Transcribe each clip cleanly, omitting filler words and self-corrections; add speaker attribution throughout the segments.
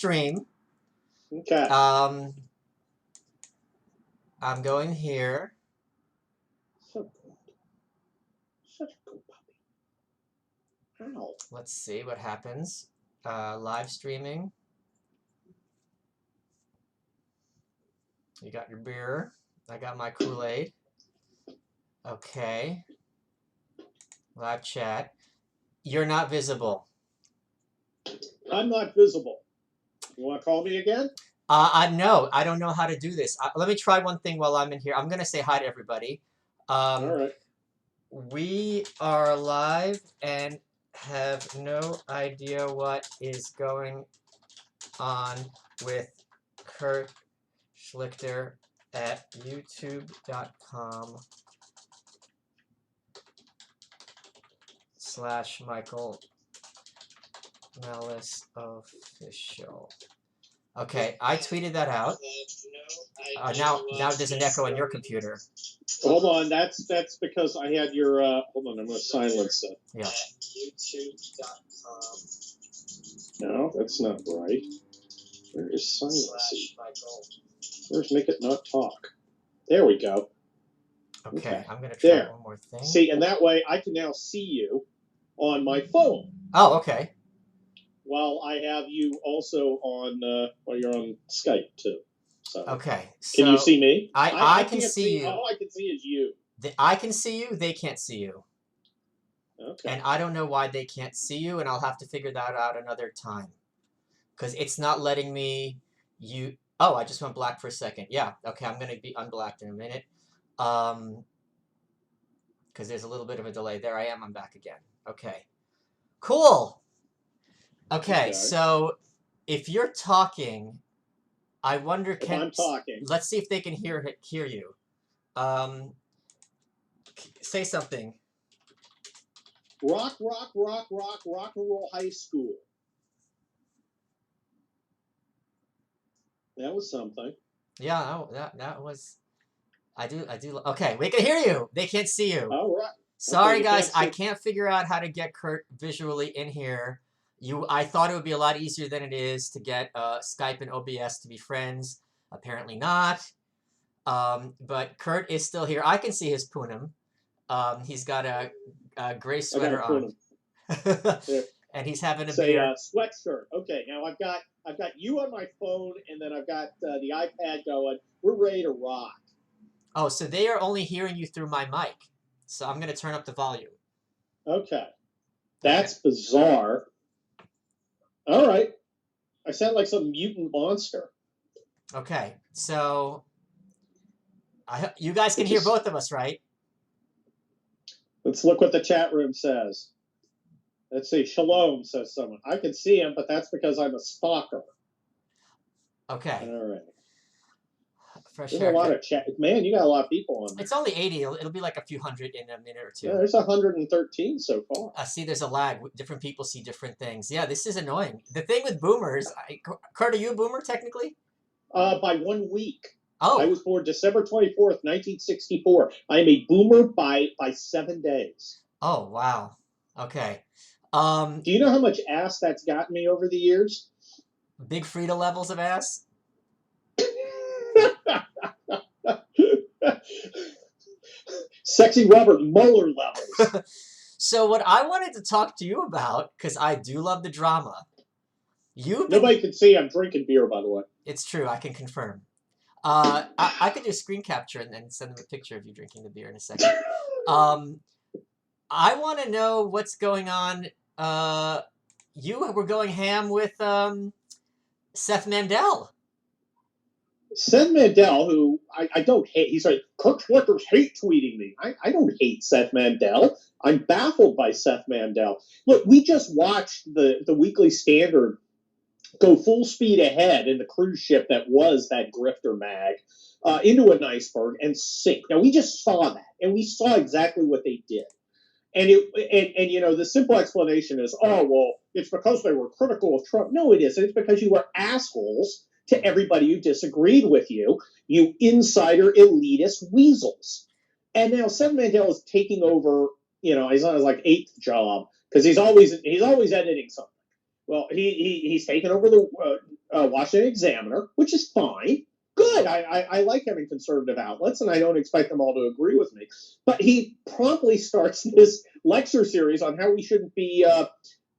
Speaker 1: stream.
Speaker 2: Okay.
Speaker 1: I'm going here.
Speaker 2: So good. Such a good puppy. Ow.
Speaker 1: Let's see what happens. Live streaming. You got your beer. I got my Kool-Aid. Okay. Live chat. You're not visible.
Speaker 2: I'm not visible. You want to call me again?
Speaker 1: No, I don't know how to do this. Let me try one thing while I'm in here. I'm going to say hi to everybody.
Speaker 2: All right.
Speaker 1: We are live and have no idea what is going on with Kurt Schlichter at youtube.com/Michael Mellis Official. Okay, I tweeted that out. Now there's an echo on your computer.
Speaker 2: Hold on, that's because I had your. Hold on, I'm going to silence it.
Speaker 1: Yeah.
Speaker 2: No, that's not right. Where is silence? Where's make it not talk? There we go.
Speaker 1: Okay, I'm going to try one more thing.
Speaker 2: See, and that way I can now see you on my phone.
Speaker 1: Oh, okay.
Speaker 2: Well, I have you also on. Well, you're on Skype too. So.
Speaker 1: Okay.
Speaker 2: So can you see me?
Speaker 1: I can see you.
Speaker 2: All I can see is you.
Speaker 1: I can see you. They can't see you.
Speaker 2: Okay.
Speaker 1: And I don't know why they can't see you, and I'll have to figure that out another time. Because it's not letting me. Oh, I just went black for a second. Yeah. Okay, I'm going to be unblacked in a minute. Because there's a little bit of a delay. There I am. I'm back again. Okay. Cool. Okay, so if you're talking, I wonder
Speaker 2: I'm talking.
Speaker 1: Let's see if they can hear you. Say something.
Speaker 2: Rock and roll high school. That was something.
Speaker 1: Yeah, that was. I do. Okay, we can hear you. They can't see you.
Speaker 2: All right.
Speaker 1: Sorry, okay, guys. I can't figure out how to get Kurt visually in here. I thought it would be a lot easier than it is to get Skype and OBS to be friends. Apparently not. But Kurt is still here. I can see his punim. He's got a gray sweater on. And he's having a beer.
Speaker 2: Sweatshirt. Okay, now I've got you on my phone, and then I've got the iPad going. We're ready to rock.
Speaker 1: Oh, so they are only hearing you through my mic. So I'm going to turn up the volume.
Speaker 2: Okay. That's bizarre. All right. I sound like some mutant monster.
Speaker 1: Okay. So you guys can hear both of us, right?
Speaker 2: Let's look what the chat room says. Let's see. Shalom, says someone. I can see him, but that's because I'm a stalker.
Speaker 1: Okay.
Speaker 2: All right.
Speaker 1: Fresh
Speaker 2: There's a lot of chat. Man, you got a lot of people on there.
Speaker 1: It's only 80. It'll be like a few hundred in a minute or two.
Speaker 2: Yeah, there's 113 so far.
Speaker 1: See, there's a lag. Different people see different things. Yeah, this is annoying. The thing with boomers, Kurt, are you a boomer technically?
Speaker 2: By 1 week.
Speaker 1: Oh.
Speaker 2: I was born December 24th, 1964. I am a boomer by 7 days.
Speaker 1: Oh, wow. Okay.
Speaker 2: Do you know how much ass that's gotten me over the years?
Speaker 1: Big Frida levels of ass?
Speaker 2: Sexy Robert Mueller levels.
Speaker 1: So what I wanted to talk to you about, because I do love the drama.
Speaker 2: Nobody can see I'm drinking beer, by the way.
Speaker 1: It's true. I can confirm. I could do a screen capture and then send them a picture of you drinking the beer in a second. I want to know what's going on. You were going ham with Seth Mandel.
Speaker 2: Seth Mandel, who I don't hate. He's like, Kurt Schlichter's hate tweeting me. I don't hate Seth Mandel. I'm baffled by Seth Mandel. Look, we just watched the Weekly Standard go full speed ahead in the cruise ship that was that grifter mag into an iceberg and sink. Now, we just saw that, and we saw exactly what they did. And you know, the simple explanation is, oh, well, it's because they were critical of Trump. No, it isn't. It's because you were assholes to everybody who disagreed with you, you insider elitist weasels. And now Seth Mandel is taking over, you know, he's on his like 8th job because he's always editing something. Well, he's taken over the Washington Examiner, which is fine. Good. I like having conservative outlets, and I don't expect them all to agree with me. But he promptly starts this lecture series on how we shouldn't be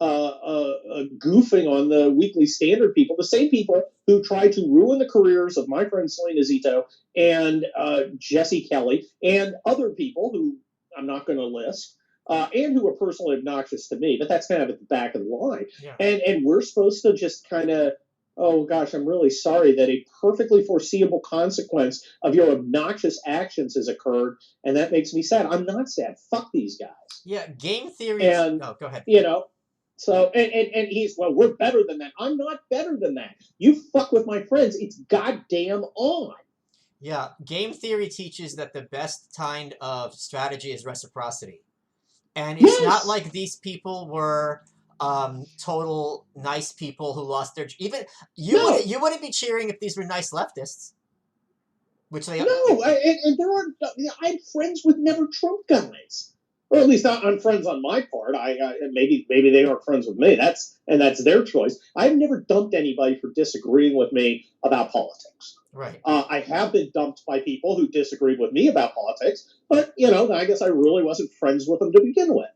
Speaker 2: goofing on the Weekly Standard people, the same people who tried to ruin the careers of my friend Selena Zito and Jesse Kelly and other people who I'm not going to list. And who are personally obnoxious to me, but that's kind of at the back of the line.
Speaker 1: Yeah.
Speaker 2: And we're supposed to just kind of, oh gosh, I'm really sorry that a perfectly foreseeable consequence of your obnoxious actions has occurred, and that makes me sad. I'm not sad. Fuck these guys.
Speaker 1: Yeah, game theory.
Speaker 2: And
Speaker 1: Go ahead.
Speaker 2: So and he's, well, we're better than that. I'm not better than that. You fuck with my friends, it's goddamn on.
Speaker 1: Yeah, game theory teaches that the best kind of strategy is reciprocity. And it's not like these people were total nice people who lost their even you wouldn't be cheering if these were nice leftists, which they
Speaker 2: and there are. I'm friends with never Trump guys, or at least I'm friends on my part. Maybe they aren't friends with me. That's their choice. I've never dumped anybody for disagreeing with me about politics.
Speaker 1: Right.
Speaker 2: I have been dumped by people who disagreed with me about politics, but I guess I really wasn't friends with them to begin with.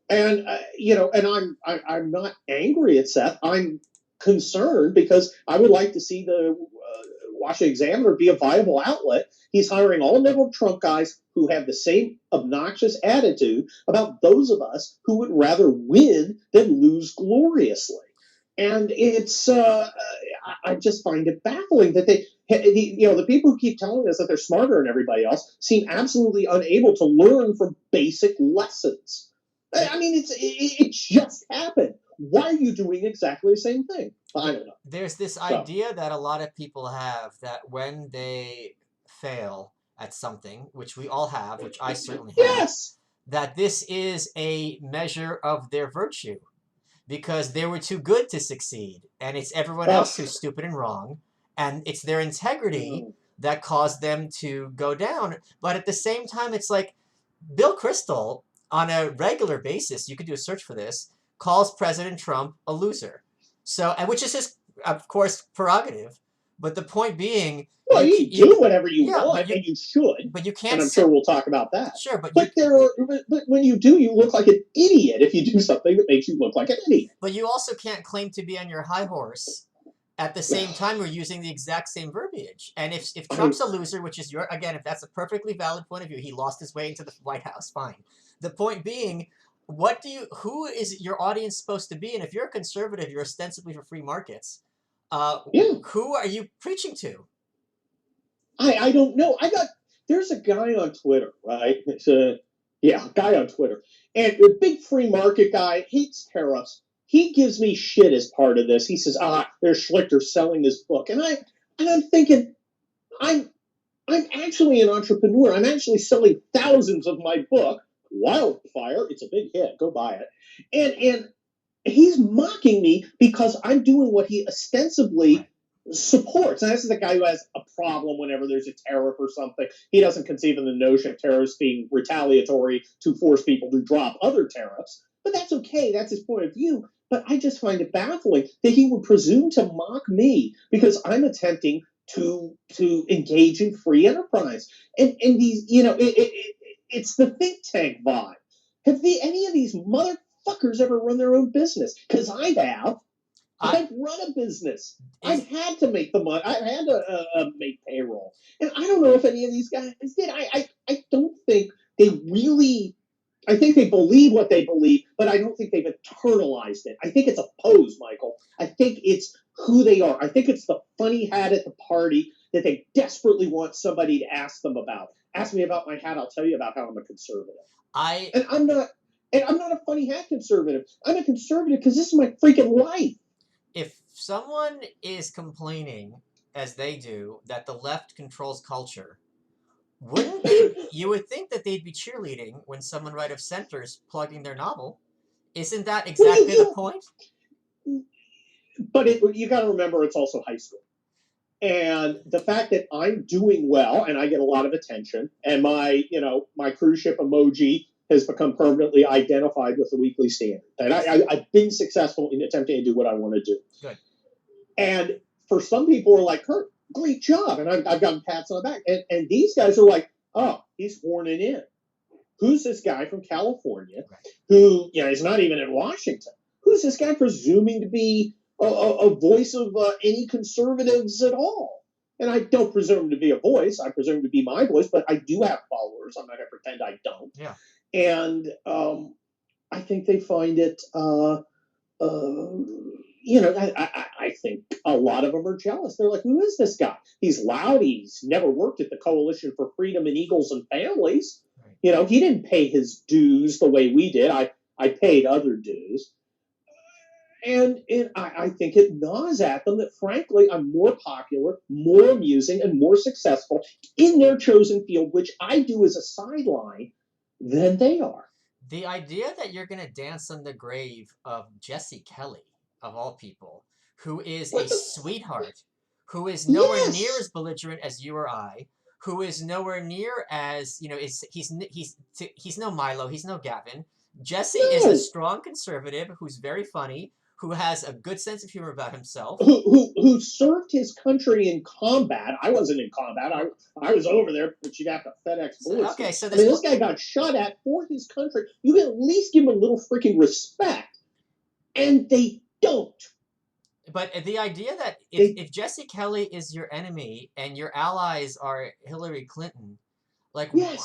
Speaker 2: And and I'm not angry at Seth. I'm concerned because I would like to see the Washington Examiner be a viable outlet. He's hiring all liberal Trump guys who have the same obnoxious attitude about those of us who would rather win than lose gloriously. And it's I just find it baffling that the people who keep telling us that they're smarter than everybody else seem absolutely unable to learn from basic lessons. I mean, it just happened. Why are you doing exactly the same thing? I don't know.
Speaker 1: There's this idea that a lot of people have that when they fail at something, which we all have, which I certainly have, that this is a measure of their virtue because they were too good to succeed, and it's everyone else who's stupid and wrong, and it's their integrity that caused them to go down. But at the same time, it's like Bill Kristol, on a regular basis, you could do a search for this, calls President Trump a loser. So, and which is his, of course, prerogative. But the point being,
Speaker 2: well, you do whatever you want, and you should.
Speaker 1: But you can't.
Speaker 2: And I'm sure we'll talk about that.
Speaker 1: Sure, but
Speaker 2: when you do, you look like an idiot if you do something that makes you look like an idiot.
Speaker 1: But you also can't claim to be on your high horse at the same time we're using the exact same verbiage. And if Trump's a loser, which is if that's a perfectly valid point of view, he lost his way into the White House, fine. The point being, who is your audience supposed to be? And if you're a conservative, you're ostensibly for free markets. Who are you preaching to?
Speaker 2: I don't know. There's a guy on Twitter, right? It's a guy on Twitter, and a big free market guy, hates tariffs. He gives me shit as part of this. He says, there's Schlichter selling this book, and I'm thinking, I'm actually an entrepreneur. I'm actually selling thousands of my book, Wildfire. It's a big hit. Go buy it. And he's mocking me because I'm doing what he ostensibly supports. And this is the guy who has a problem whenever there's a tariff or something. He doesn't conceive of the notion of tariffs being retaliatory to force people to drop other tariffs. But that's okay. That's his point of view. But I just find it baffling that he would presume to mock me because I'm attempting to engage in free enterprise. And these, it's the think tank vibe. Have any of these motherfuckers ever run their own business? Because I have. I've run a business. I've had to make the money. I've had to make payroll. And I don't know if any of these guys did. I don't think they really. I think they believe what they believe, but I don't think they've internalized it. I think it's a pose, Michael. I think it's who they are. I think it's the funny hat at the party that they desperately want somebody to ask them about. Ask me about my hat. I'll tell you about how I'm a conservative. And I'm not a funny hat conservative. I'm a conservative because this is my freaking life.
Speaker 1: If someone is complaining, as they do, that the left controls culture, wouldn't they? You would think that they'd be cheerleading when someone right of center is plugging their novel. Isn't that exactly the point?
Speaker 2: But you got to remember, it's also high school. And the fact that I'm doing well and I get a lot of attention, and my cruise ship emoji has become permanently identified with the Weekly Standard. And I've been successful in attempting to do what I want to do.
Speaker 1: Good.
Speaker 2: And for some people are like, Kurt, great job. And I've gotten pats on the back. And these guys are like, oh, he's horning in. Who's this guy from California who, is not even in Washington? Who's this guy presuming to be a voice of any conservatives at all? And I don't presume to be a voice. I presume to be my voice, but I do have followers. I'm not going to pretend I don't.
Speaker 1: Yeah.
Speaker 2: And I think they find it, I think a lot of them are jealous. They're like, who is this guy? He's loud. He's never worked at the Coalition for Freedom and Eagles and Families. He didn't pay his dues the way we did. I paid other dues. And I think it gnaws at them that, frankly, I'm more popular, more amusing, and more successful in their chosen field, which I do as a sideline, than they are.
Speaker 1: The idea that you're going to dance on the grave of Jesse Kelly, of all people, who is a sweetheart, who is nowhere near as belligerent as you or I, who is nowhere near as, he's no Milo, he's no Gavin. Jesse is a strong conservative who's very funny, who has a good sense of humor about himself.
Speaker 2: Who served his country in combat. I wasn't in combat. I was over there, but you'd have to FedEx bullets.
Speaker 1: Okay, so
Speaker 2: this guy got shot at for his country. You can at least give him a little freaking respect. And they don't.
Speaker 1: But the idea that if Jesse Kelly is your enemy and your allies are Hillary Clinton,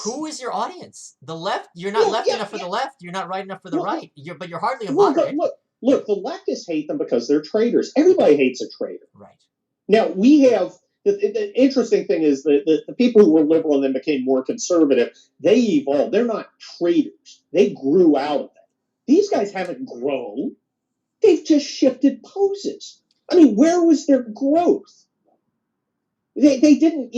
Speaker 1: who is your audience? The left? You're not left enough for the left. You're not right enough for the right. But you're hardly a moderate.
Speaker 2: Look, the leftists hate them because they're traitors. Everybody hates a traitor.
Speaker 1: Right.
Speaker 2: Now, we have, the interesting thing is that the people who were liberal and then became more conservative, they evolved. They're not traitors. They grew out of it. These guys haven't grown. They've just shifted poses. I mean, where was their growth? They didn't,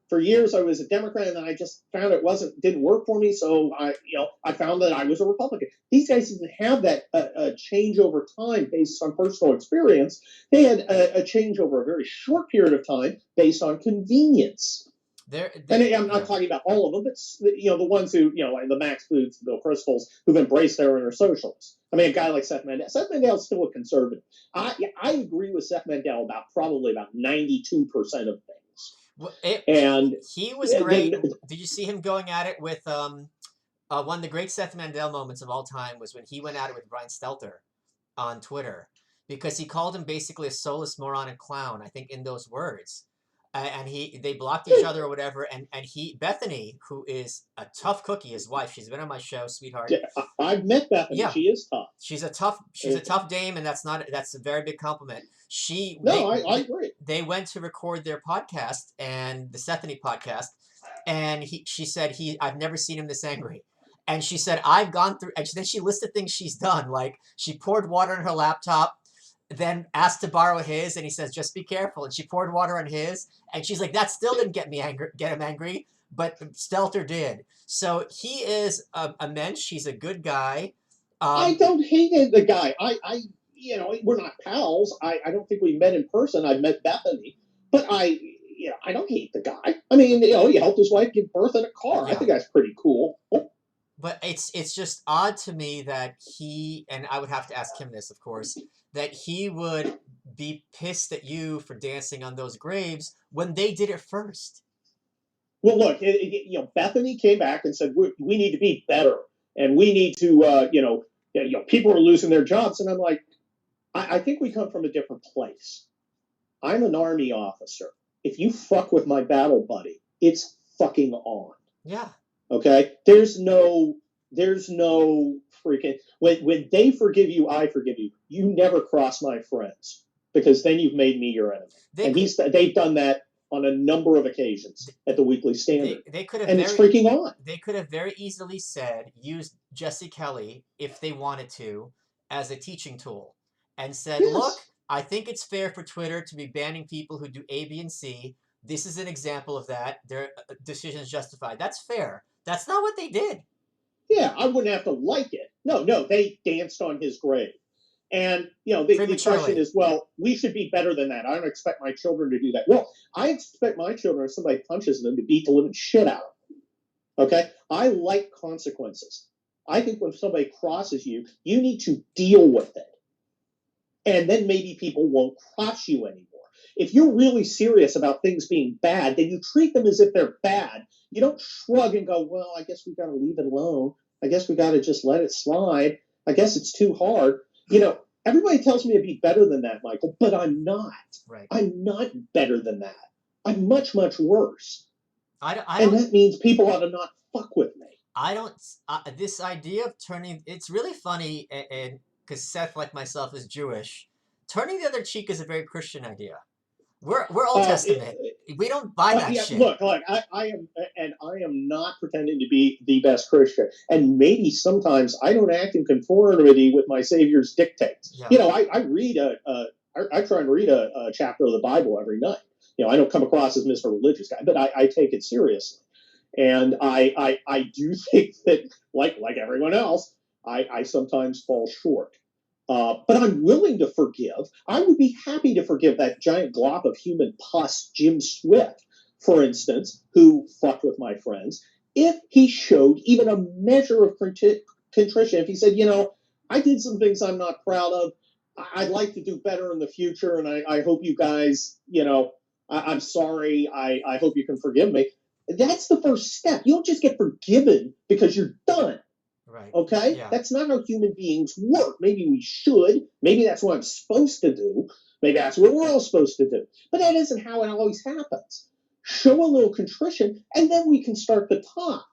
Speaker 2: for years I was a Democrat and then I just found didn't work for me. So I found that I was a Republican. These guys didn't have that change over time based on personal experience. They had a change over a very short period of time based on convenience. And I'm not talking about all of them, but the ones who, like the Max Foods, the Bill Kristols, who've embraced their inner socialists. I mean, a guy like Seth Mandel. Seth Mandel's still a conservative. I agree with Seth Mandel probably about 92% of things.
Speaker 1: Well, he was great. Did you see him going at it with one of the great Seth Mandel moments of all time was when he went at it with Brian Stelter on Twitter, because he called him basically a soulless moron and clown, I think, in those words. And they blocked each other or whatever. And Bethany, who is a tough cookie, his wife, she's been on my show, sweetheart.
Speaker 2: Yeah, I've met Bethany. Yeah. She is tough.
Speaker 1: She's a tough dame, and that's a very big compliment.
Speaker 2: I agree.
Speaker 1: They went to record their podcast, and the Sethany podcast, and she said I've never seen him this angry. And she said, I've gone through, and then she listed things she's done, like she poured water on her laptop, then asked to borrow his, and he says, just be careful. And she poured water on his, and she's like, that still didn't get him angry, but Stelter did. So he is a mensch. He's a good guy.
Speaker 2: I don't hate the guy. We're not pals. I don't think we met in person. I've met Bethany, but I don't hate the guy. I mean, he helped his wife give birth in a car. Yeah. I think that's pretty cool.
Speaker 1: But it's just odd to me that he, and I would have to ask him this, of course, that he would be pissed at you for dancing on those graves when they did it first.
Speaker 2: Well, look, Bethany came back and said, we need to be better, and we need to, people are losing their jobs. And I'm like, I think we come from a different place. I'm an Army officer. If you fuck with my battle buddy, it's fucking on.
Speaker 1: Yeah.
Speaker 2: Okay? There's no freaking, when they forgive you, I forgive you. You never cross my friends, because then you've made me your enemy. They've done that on a number of occasions at the Weekly Standard. It's freaking on.
Speaker 1: They could have very easily used Jesse Kelly, if they wanted to, as a teaching tool, and said, look, I think it's fair for Twitter to be banning people who do A, B, and C. This is an example of that. Their decision is justified. That's fair. That's not what they did.
Speaker 2: Yeah, I wouldn't have to like it. No, they danced on his grave. And, the question is, well, we should be better than that. I don't expect my children to do that. Well, I expect my children, if somebody punches them, to beat the living shit out of them. Okay? I like consequences. I think when somebody crosses you, you need to deal with it. And then maybe people won't cross you anymore. If you're really serious about things being bad, then you treat them as if they're bad. You don't shrug and go, well, I guess we got to leave it alone. I guess we got to just let it slide. I guess it's too hard. Everybody tells me to be better than that, Michael, but I'm not.
Speaker 1: Right.
Speaker 2: I'm not better than that. I'm much, much worse.
Speaker 1: I
Speaker 2: And
Speaker 1: don't.
Speaker 2: that means people ought to not fuck with me.
Speaker 1: I don't. This idea of turning. It's really funny, and because Seth, like myself, is Jewish. Turning the other cheek is a very Christian idea. We're Old Testament. We don't buy that
Speaker 2: Yeah,
Speaker 1: shit.
Speaker 2: look, I am not pretending to be the best Christian, and maybe sometimes I don't act in conformity with my Savior's dictates.
Speaker 1: Yeah.
Speaker 2: I read I try and read a chapter of the Bible every night. I don't come across as Mr. Religious guy, but I take it seriously, and I do think that like everyone else, I sometimes fall short. But I'm willing to forgive. I would be happy to forgive that giant glob of human pus, Jim Swift, for instance, who fucked with my friends, if he showed even a measure of contrition. If he said, I did some things I'm not proud of. I'd like to do better in the future, and I hope you guys, I'm sorry. I hope you can forgive me. That's the first step. You don't just get forgiven because you're done.
Speaker 1: Right.
Speaker 2: Okay?
Speaker 1: Yeah.
Speaker 2: That's not how human beings work. Maybe we should. Maybe that's what I'm supposed to do. Maybe that's what we're all supposed to do. But that isn't how it always happens. Show a little contrition, and then we can start to talk.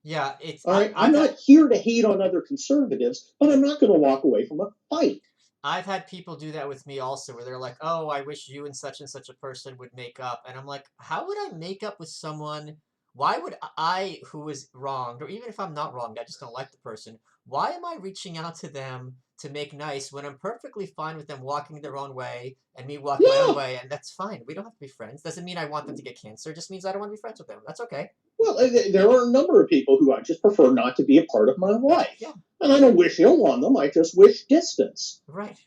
Speaker 1: Yeah. It's.
Speaker 2: All right? I'm not here to hate on other conservatives, but I'm not going to walk away from a fight.
Speaker 1: I've had people do that with me also, where they're like, "Oh, I wish you and such a person would make up," and I'm like, "How would I make up with someone? Why would I, who is wronged, or even if I'm not wronged, I just don't like the person? Why am I reaching out to them to make nice when I'm perfectly fine with them walking their own way and me walking my own way, and that's fine. We don't have to be friends. Doesn't mean I want them to get cancer. It just means I don't want to be friends with them. That's okay."
Speaker 2: Well, there are a number of people who I just prefer not to be a part of my life.
Speaker 1: Yeah.
Speaker 2: And I don't wish ill on them. I just wish distance.
Speaker 1: Right.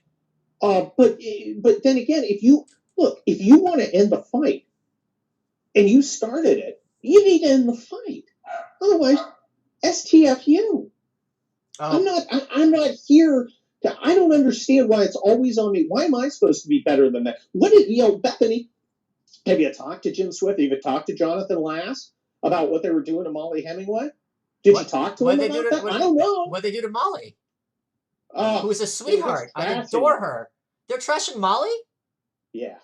Speaker 2: But then again, if you want to end the fight and you started it, you need to end the fight. Otherwise, STFU.
Speaker 1: Oh.
Speaker 2: I'm not here. I don't understand why it's always on me. Why am I supposed to be better than that? Bethany? Have you talked to Jim Swift? Have you talked to Jonathan Lass about what they were doing to Molly Hemingway? Did you talk to him about that? I don't know.
Speaker 1: What they do to Molly?
Speaker 2: Who
Speaker 1: is a sweetheart. I adore her. They're trashing Molly?
Speaker 2: Yeah.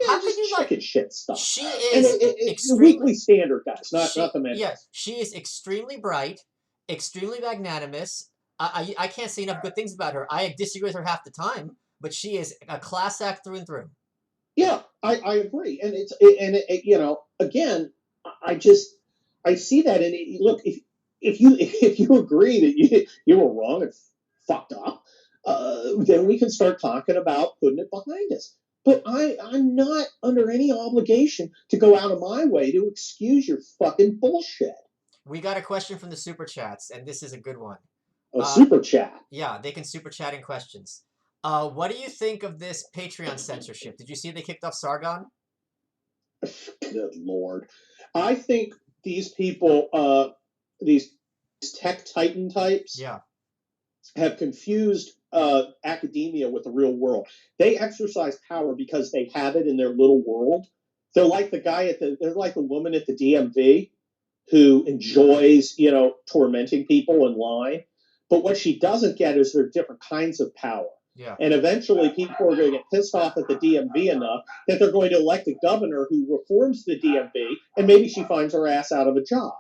Speaker 1: How can you
Speaker 2: chicken shit stuff?
Speaker 1: She is
Speaker 2: it's the Weekly Standard, guys, not the men.
Speaker 1: Yes, she is extremely bright, extremely magnanimous. I can't say enough good things about her. I disagree with her half the time, but she is a class act through and through.
Speaker 2: Yeah, I agree, and again, I see that, and look, if you agree that you were wrong and fucked up, then we can start talking about putting it behind us. But I'm not under any obligation to go out of my way to excuse your fucking bullshit.
Speaker 1: We got a question from the super chats, and this is a good one.
Speaker 2: Super chat.
Speaker 1: Yeah, they can super chat in questions. What do you think of this Patreon censorship? Did you see they kicked off Sargon?
Speaker 2: Good Lord. I think these people, these tech titan types, have confused academia with the real world. They exercise power because they have it in their little world. They're like they're like the woman at the DMV who enjoys, tormenting people in line. But what she doesn't get is there are different kinds of power.
Speaker 1: Yeah.
Speaker 2: And eventually people are going to get pissed off at the DMV enough that they're going to elect a governor who reforms the DMV, and maybe she finds her ass out of a job.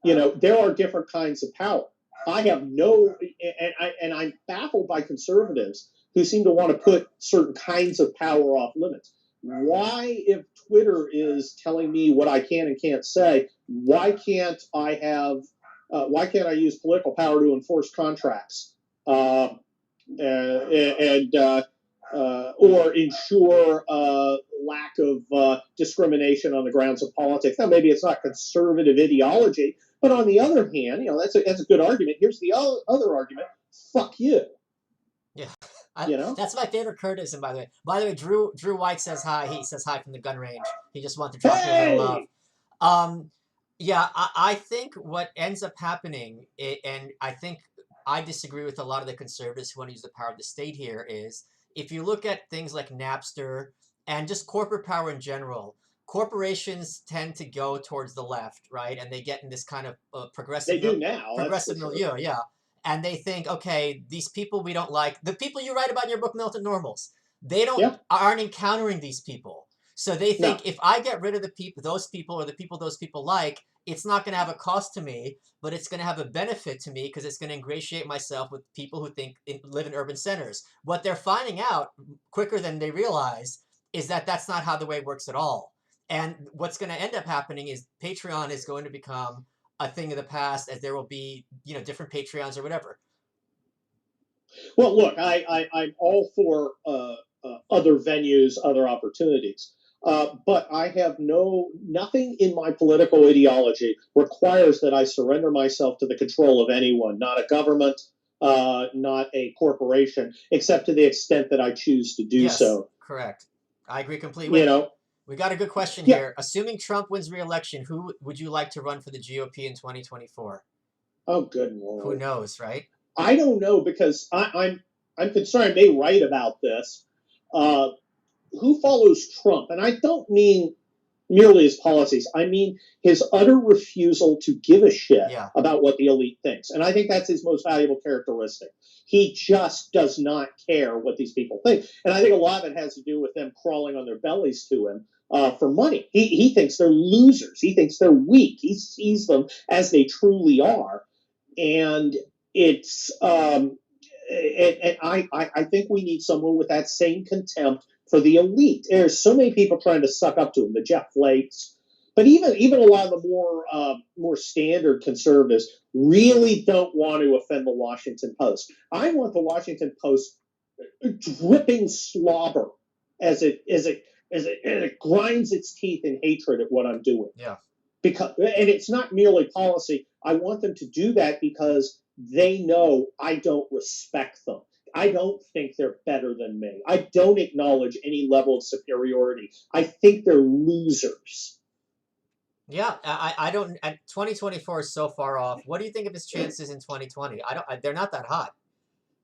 Speaker 2: There are different kinds of power. I have and I'm baffled by conservatives who seem to want to put certain kinds of power off limits. Why, if Twitter is telling me what I can and can't say, why can't I use political power to enforce contracts or ensure lack of discrimination on the grounds of politics? Now, maybe it's not conservative ideology, but on the other hand, that's a good argument. Here's the other argument: fuck you.
Speaker 1: Yeah. That's my favorite Curtism, by the way. By the way, Drew White says hi. He says hi from the gun range. He just wants to drop you a little love. Yeah, I think what ends up happening, and I think I disagree with a lot of the conservatives who want to use the power of the state here, is if you look at things like Napster and just corporate power in general, corporations tend to go towards the left, right? And they get in this kind of
Speaker 2: They do now, that's for
Speaker 1: progressive
Speaker 2: sure.
Speaker 1: milieu, yeah. And they think, okay, these people we don't like, the people you write about in your book, Militant Normals, they don't
Speaker 2: Yeah,
Speaker 1: aren't encountering these people. So they
Speaker 2: no.
Speaker 1: think if I get rid of the people, those people, or the people those people like, it's not going to have a cost to me, but it's going to have a benefit to me because it's going to ingratiate myself with people who live in urban centers. What they're finding out quicker than they realize is that that's not how the way it works at all. And what's going to end up happening is Patreon is going to become a thing of the past, as there will be, different Patreons or whatever.
Speaker 2: Well, look, I'm all for other venues, other opportunities. But I have nothing in my political ideology requires that I surrender myself to the control of anyone, not a government, not a corporation, except to the extent that I choose to do
Speaker 1: Yes,
Speaker 2: so.
Speaker 1: correct. I agree completely.
Speaker 2: You
Speaker 1: Wait,
Speaker 2: know,
Speaker 1: we got a good question
Speaker 2: yeah.
Speaker 1: here. Assuming Trump wins re-election, who would you like to run for the GOP in 2024?
Speaker 2: Oh, good
Speaker 1: Who
Speaker 2: lord.
Speaker 1: knows, right?
Speaker 2: I don't know because I'm concerned I may write about this. Uh, who follows Trump? And I don't mean merely his policies. I mean his utter refusal to give a shit
Speaker 1: Yeah.
Speaker 2: about what the elite thinks. And I think that's his most valuable characteristic. He just does not care what these people think. And I think a lot of it has to do with them crawling on their bellies to him for money. He thinks they're losers. He thinks they're weak. He sees them as they truly are. And it's I think we need someone with that same contempt for the elite. There's so many people trying to suck up to him, the Jeff Flakes, but even a lot of the more standard conservatives really don't want to offend the Washington Post. I want the Washington Post dripping slobber as it grinds its teeth in hatred at what I'm doing.
Speaker 1: Yeah.
Speaker 2: And it's not merely policy. I want them to do that because they know I don't respect them. I don't think they're better than me. I don't acknowledge any level of superiority. I think they're losers.
Speaker 1: Yeah, I don't. 2024 is so far off. What do you think of his chances in 2020? They're not that hot.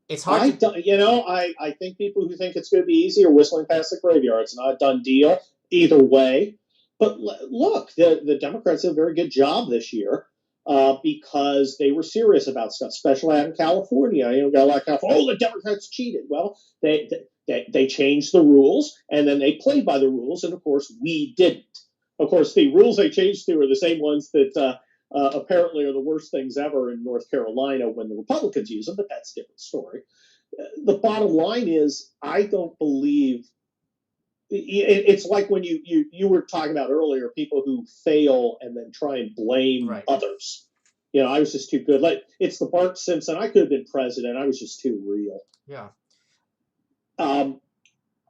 Speaker 1: It's hard
Speaker 2: I
Speaker 1: to.
Speaker 2: don't, I think people who think it's going to be easy are whistling past the graveyard. It's not a done deal either way. But look, the Democrats did a very good job this year because they were serious about stuff, especially out in California. Got a lot of California. Oh, the Democrats cheated. Well, they changed the rules and then they played by the rules, and of course we didn't. Of course, the rules they changed to are the same ones that apparently are the worst things ever in North Carolina when the Republicans use them, but that's a different story. The bottom line is, I don't believe it's like when you were talking about earlier, people who fail and then try and blame
Speaker 1: Right.
Speaker 2: others. I was just too good. Like it's the Bart Simpson. I could have been president. I was just too real.
Speaker 1: Yeah.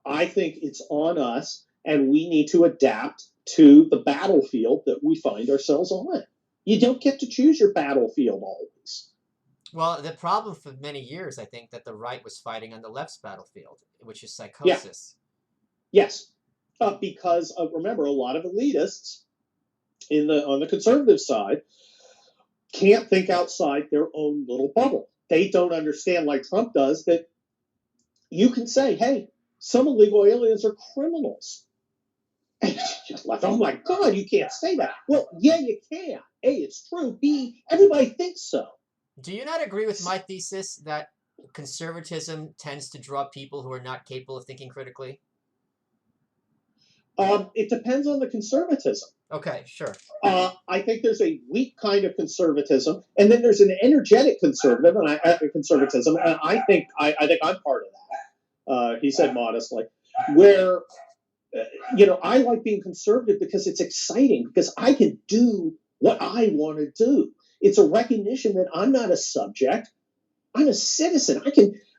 Speaker 2: I think it's on us, and we need to adapt to the battlefield that we find ourselves on. You don't get to choose your battlefield always.
Speaker 1: Well, the problem for many years, I think, that the right was fighting on the left's battlefield, which is
Speaker 2: Yeah.
Speaker 1: psychosis.
Speaker 2: Yes. Because remember, a lot of elitists on the conservative side can't think outside their own little bubble. They don't understand, like Trump does, that you can say, "Hey, some illegal aliens are criminals." And just like, oh my God, you can't say that. Well, yeah, you can. A, it's true. B, everybody thinks so.
Speaker 1: Do you not agree with my thesis that conservatism tends to draw people who are not capable of thinking critically?
Speaker 2: It depends on the conservatism.
Speaker 1: Okay, sure.
Speaker 2: I think there's a weak kind of conservatism, and then there's an energetic conservatism, and I think I'm part of that. He said modestly, where I like being conservative because it's exciting because I can do what I want to do. It's a recognition that I'm not a subject. I'm a citizen.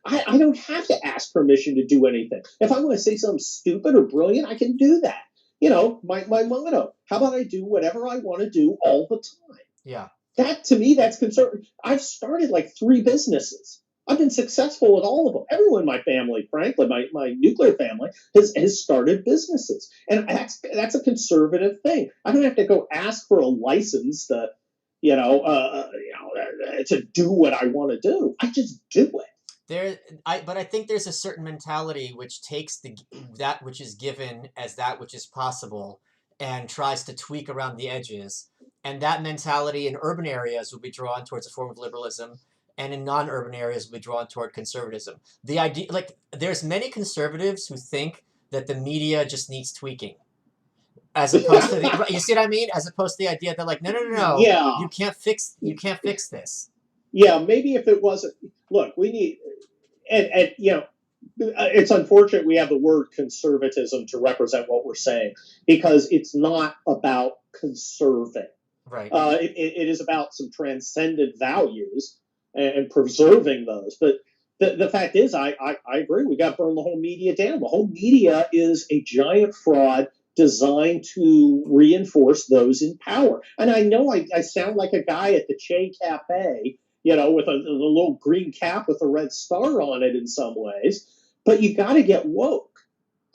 Speaker 2: I don't have to ask permission to do anything. If I want to say something stupid or brilliant, I can do that. My motto, how about I do whatever I want to do all the time?
Speaker 1: Yeah.
Speaker 2: That, to me, that's conservative. I've started like 3 businesses. I've been successful with all of them. Everyone in my family, frankly, my nuclear family, has started businesses. And that's a conservative thing. I don't have to go ask for a license to do what I want to do. I just do it.
Speaker 1: But I think there's a certain mentality which takes that which is given as that which is possible and tries to tweak around the edges. And that mentality in urban areas will be drawn towards a form of liberalism, and in non-urban areas will be drawn toward conservatism. The idea, like, there's many conservatives who think that the media just needs tweaking, as opposed to the, you see what I mean? As opposed to the idea that, like, no, no, no, no,
Speaker 2: Yeah,
Speaker 1: you can't fix this.
Speaker 2: yeah. Maybe if it wasn't, look, we need, and it's unfortunate we have the word conservatism to represent what we're saying because it's not about conserving.
Speaker 1: Right.
Speaker 2: It is about some transcendent values and preserving those. But the fact is, I agree. We got to burn the whole media down. The whole media is a giant fraud designed to reinforce those in power. And I know I sound like a guy at the Che Cafe, with a little green cap with a red star on it in some ways, but you got to get woke.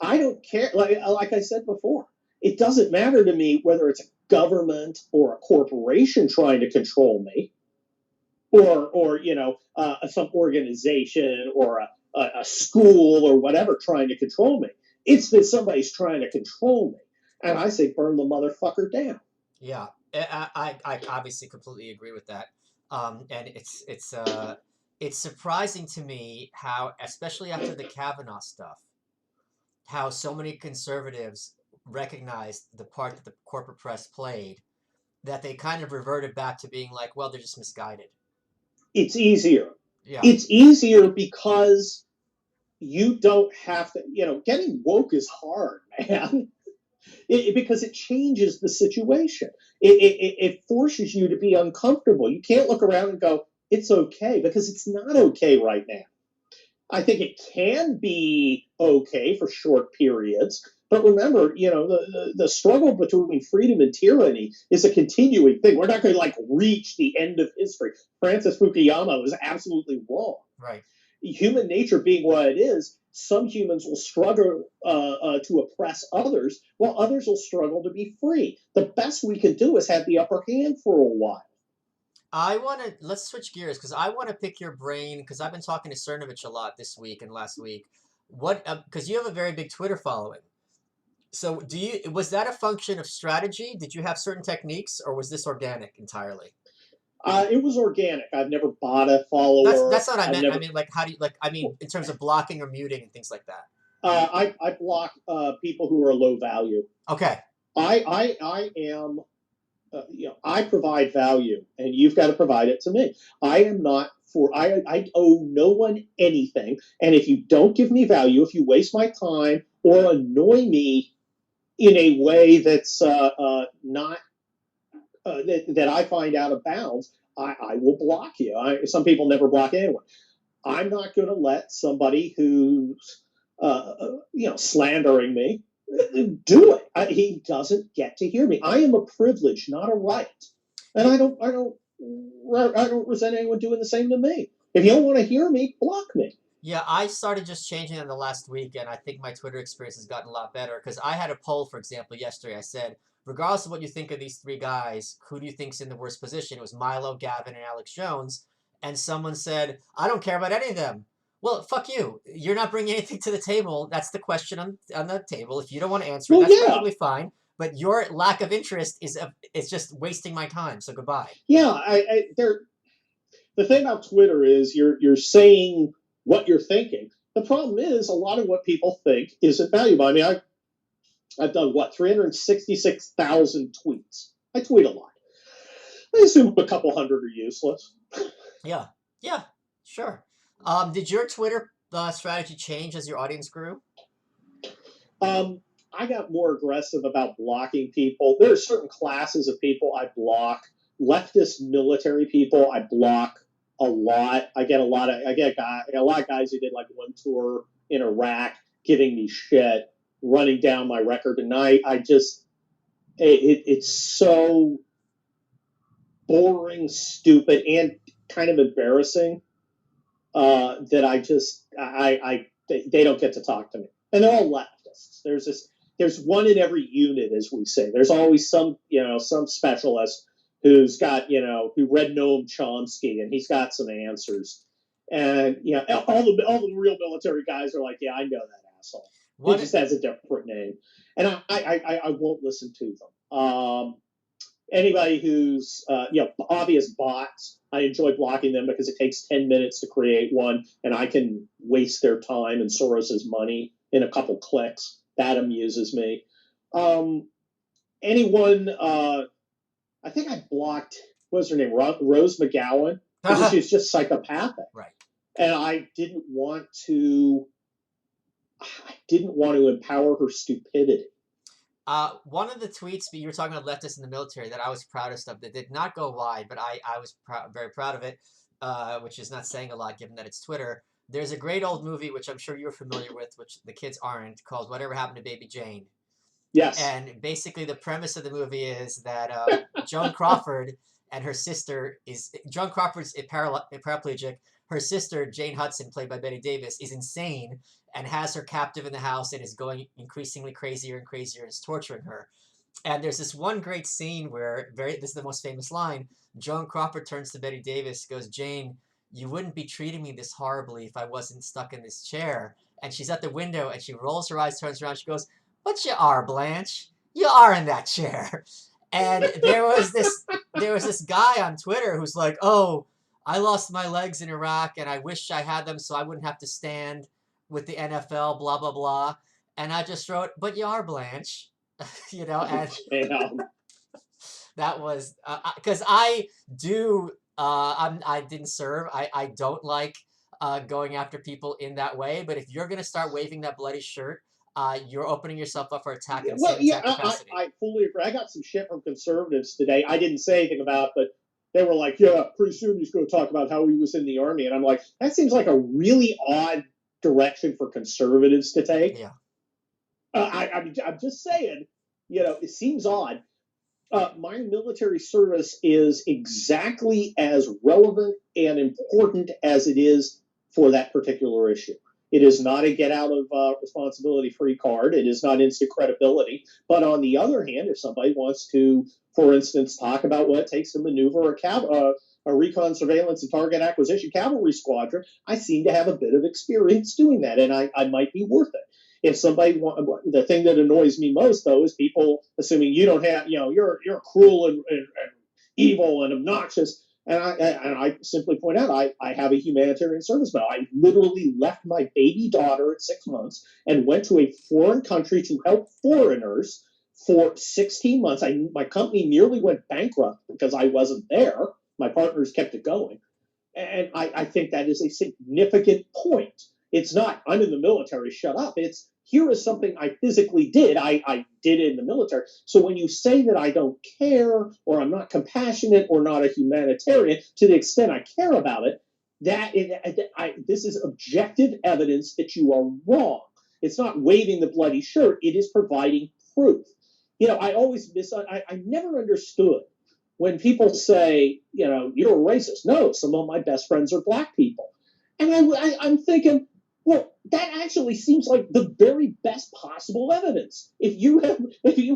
Speaker 2: I don't care. Like I said before, it doesn't matter to me whether it's a government or a corporation trying to control me, or some organization or a school or whatever trying to control me. It's that somebody's trying to control me, and I say burn the motherfucker down.
Speaker 1: Yeah, I obviously completely agree with that. And it's surprising to me how, especially after the Kavanaugh stuff, how so many conservatives recognized the part that the corporate press played, that they kind of reverted back to being like, well, they're just misguided.
Speaker 2: It's easier.
Speaker 1: Yeah,
Speaker 2: It's easier because you don't have to. Getting woke is hard, man. Because it changes the situation. It forces you to be uncomfortable. You can't look around and go, it's okay, because it's not okay right now. I think it can be okay for short periods. But remember, the struggle between freedom and tyranny is a continuing thing. We're not going to reach the end of history. Francis Fukuyama was absolutely wrong.
Speaker 1: right.
Speaker 2: Human nature being what it is, some humans will struggle to oppress others, while others will struggle to be free. The best we can do is have the upper hand for a while.
Speaker 1: Let's switch gears because I want to pick your brain because I've been talking to Cernovich a lot this week and last week. Because you have a very big Twitter following. So was that a function of strategy? Did you have certain techniques or was this organic entirely?
Speaker 2: It was organic. I've never bought a
Speaker 1: That's
Speaker 2: follower.
Speaker 1: not what I
Speaker 2: I've
Speaker 1: mean. I
Speaker 2: never.
Speaker 1: mean, like, how do you like? I mean, in terms of blocking or muting and things like that.
Speaker 2: I block people who are low value.
Speaker 1: Okay.
Speaker 2: I am. I provide value, and you've got to provide it to me. I am not for. I owe no one anything, and if you don't give me value, if you waste my time or annoy me in a way that's not that I find out of bounds, I will block you. Some people never block anyone. I'm not going to let somebody who's slandering me do it. He doesn't get to hear me. I am a privilege, not a right, and
Speaker 1: Yeah,
Speaker 2: I don't resent anyone doing the same to me. If you don't want to hear me, block me.
Speaker 1: yeah. I started just changing in the last week, and I think my Twitter experience has gotten a lot better because I had a poll, for example, yesterday. I said, regardless of what you think of these three guys, who do you think's in the worst position? It was Milo, Gavin, and Alex Jones, and someone said, I don't care about any of them. Well, fuck you. You're not bringing anything to the table. That's the question on the table. If you don't want to answer it,
Speaker 2: Well,
Speaker 1: that's
Speaker 2: yeah,
Speaker 1: perfectly fine. But your lack of interest is just wasting my time. So goodbye.
Speaker 2: yeah. The thing about Twitter is you're saying what you're thinking. The problem is a lot of what people think isn't valuable. I mean, I've done what 366,000 tweets. I tweet a lot. I assume a couple hundred are useless.
Speaker 1: Yeah, yeah, sure. Did your Twitter strategy change as your audience grew?
Speaker 2: I got more aggressive about blocking people. There are certain classes of people I block. Leftist military people I block a lot. I get a lot of guys who did like one tour in Iraq giving me shit, running down my record, and I just it's so boring, stupid, and kind of embarrassing that they don't get to talk to me, and they're all leftists. There's one in every unit, as we say. There's always some specialist who's got who read Noam Chomsky and he's got some answers, And all the real military guys are like, yeah, I know that asshole. He
Speaker 1: What?
Speaker 2: just has a different name, and I won't listen to them. Anybody who's obvious bots, I enjoy blocking them because it takes 10 minutes to create one, and I can waste their time and Soros's money in a couple clicks. That amuses me. Um, anyone, I think I blocked, what was her name, Rose McGowan, because she was just psychopathic,
Speaker 1: Right.
Speaker 2: and I didn't want to empower her stupidity.
Speaker 1: One of the tweets you were talking about leftists in the military that I was proudest of that did not go wide, but I was very proud of it, which is not saying a lot given that it's Twitter. There's a great old movie, which I'm sure you're familiar with, which the kids aren't, called Whatever Happened to Baby Jane.
Speaker 2: Yes.
Speaker 1: And basically, the premise of the movie is that Joan Crawford and her sister Joan Crawford's a paraplegic. Her sister, Jane Hudson, played by Betty Davis, is insane and has her captive in the house and is going increasingly crazier and crazier and is torturing her. And there's this one great scene where this is the most famous line. Joan Crawford turns to Betty Davis, goes, "Jane, you wouldn't be treating me this horribly if I wasn't stuck in this chair." And she's at the window and she rolls her eyes, turns around, she goes, "But you are, Blanche. You are in that chair." And there was this guy on Twitter who's like, "Oh, I lost my legs in Iraq and I wish I had them so I wouldn't have to stand with the NFL, blah blah blah." And I just wrote, "But you are, Blanche." And that was because I do. I didn't serve. I don't like going after people in that way. But if you're gonna start waving that bloody shirt, you're opening yourself up for attack in the
Speaker 2: Well,
Speaker 1: same
Speaker 2: yeah,
Speaker 1: exact capacity.
Speaker 2: I fully agree. I got some shit from conservatives today. I didn't say anything about, but they were like, "Yeah, pretty soon he's going to talk about how he was in the army," and I'm like, that seems like a really odd direction for conservatives to take.
Speaker 1: Yeah.
Speaker 2: I'm just saying, it seems odd. My military service is exactly as relevant and important as it is for that particular issue. It is not a get out of responsibility free card. It is not instant credibility. But on the other hand, if somebody wants to, for instance, talk about what it takes to maneuver a recon surveillance and target acquisition cavalry squadron, I seem to have a bit of experience doing that, and I might be worth it. If somebody the thing that annoys me most though is people assuming you don't have, you're cruel and evil and obnoxious. And I simply point out I have a humanitarian service now. I literally left my baby daughter at 6 months and went to a foreign country to help foreigners for 16 months. My company nearly went bankrupt because I wasn't there. My partners kept it going. And I think that is a significant point. It's not, I'm in the military, shut up. It's, here is something I physically did. I did it in the military. So when you say that I don't care or I'm not compassionate or not a humanitarian, to the extent I care about it, this is objective evidence that you are wrong. It's not waving the bloody shirt. It is providing proof. I never understood when people say, you're a racist. No, some of my best friends are black people. And I'm thinking, well, that actually seems like the very best possible evidence. If you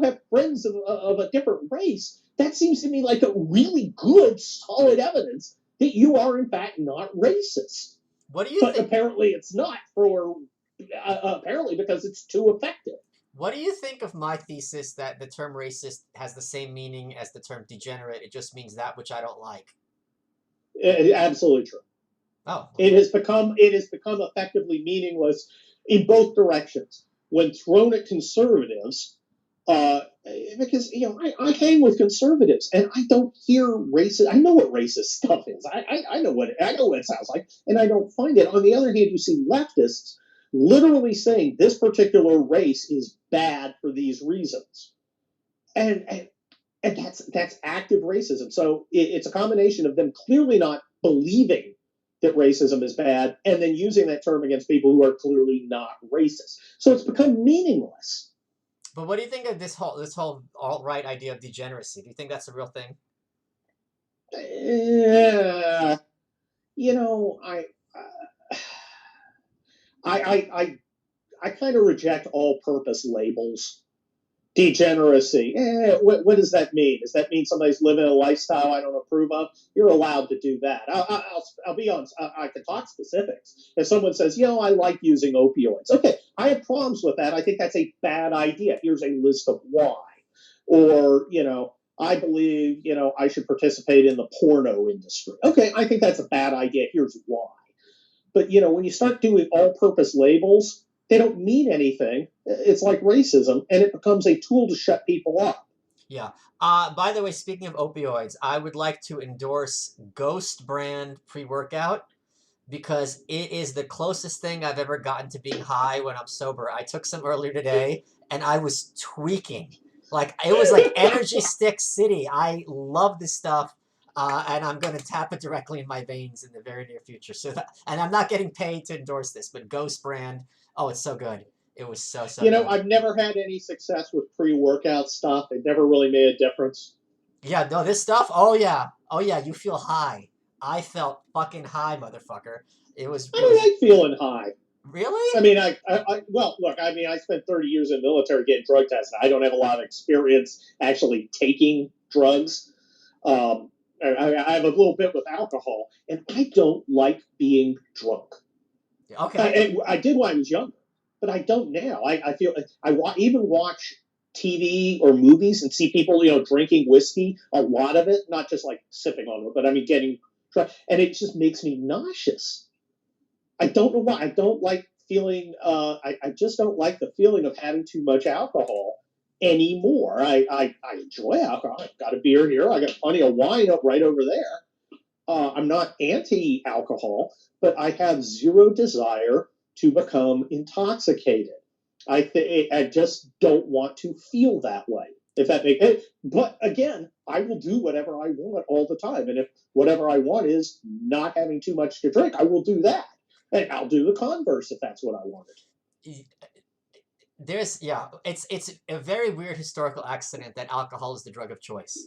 Speaker 2: have friends of a different race, that seems to me like a really good, solid evidence that you are in fact not racist.
Speaker 1: What do you
Speaker 2: But
Speaker 1: think?
Speaker 2: apparently it's not apparently because it's too effective.
Speaker 1: What do you think of my thesis that the term racist has the same meaning as the term degenerate? It just means that which I don't like.
Speaker 2: Absolutely true.
Speaker 1: Oh,
Speaker 2: It has become effectively meaningless in both directions when thrown at conservatives. Uh, because I hang with conservatives and I don't hear racist. I know what racist stuff is. I know what it sounds like, and I don't find it. On the other hand, you see leftists literally saying this particular race is bad for these reasons, and that's active racism. So it's a combination of them clearly not believing that racism is bad, and then using that term against people who are clearly not racist. So it's become meaningless.
Speaker 1: but what do you think of this whole alt right idea of degeneracy? Do you think that's a real thing?
Speaker 2: Uh, you know, I kind of reject all-purpose labels. Degeneracy. What does that mean? Does that mean somebody's living a lifestyle I don't approve of? You're allowed to do that. I'll be honest. I can talk specifics. If someone says, I like using opioids. Okay, I have problems with that. I think that's a bad idea. Here's a list of why. Or, I believe, I should participate in the porno industry. Okay, I think that's a bad idea. Here's why. But, when you start doing all-purpose labels, they don't mean anything. It's like racism, and it becomes a tool to shut people up.
Speaker 1: Yeah. By the way, speaking of opioids, I would like to endorse Ghost brand pre-workout because it is the closest thing I've ever gotten to being high when I'm sober. I took some earlier today and I was tweaking. Like it was like Energy Stick City. I love this stuff. And I'm going to tap it directly in my veins in the very near future. And I'm not getting paid to endorse this, but Ghost brand. Oh, it's so good. It was so good.
Speaker 2: I've never had any success with pre-workout stuff. It never really made a difference.
Speaker 1: Yeah, no, this stuff. Oh yeah. You feel high. I felt fucking high, motherfucker. It was.
Speaker 2: I don't like feeling high.
Speaker 1: Really?
Speaker 2: I mean, well, look. I mean, I spent 30 years in the military getting drug tested. I don't have a lot of experience actually taking drugs. I have a little bit with alcohol, and I don't like being drunk.
Speaker 1: Okay.
Speaker 2: I did when I was younger, but I don't now. I feel even watch TV or movies and see people, drinking whiskey, a lot of it, not just like sipping on it, but I mean getting drunk, and it just makes me nauseous. I don't know why. I don't like feeling. I just don't like the feeling of having too much alcohol anymore. I enjoy alcohol. I've got a beer here. I got plenty of wine up right over there. I'm not anti-alcohol, but I have zero desire to become intoxicated. I just don't want to feel that way. If that makes it, but again, I will do whatever I want all the time, and if whatever I want is not having too much to drink, I will do that, and I'll do the converse if that's what I wanted.
Speaker 1: It's a very weird historical accident that alcohol is the drug of choice.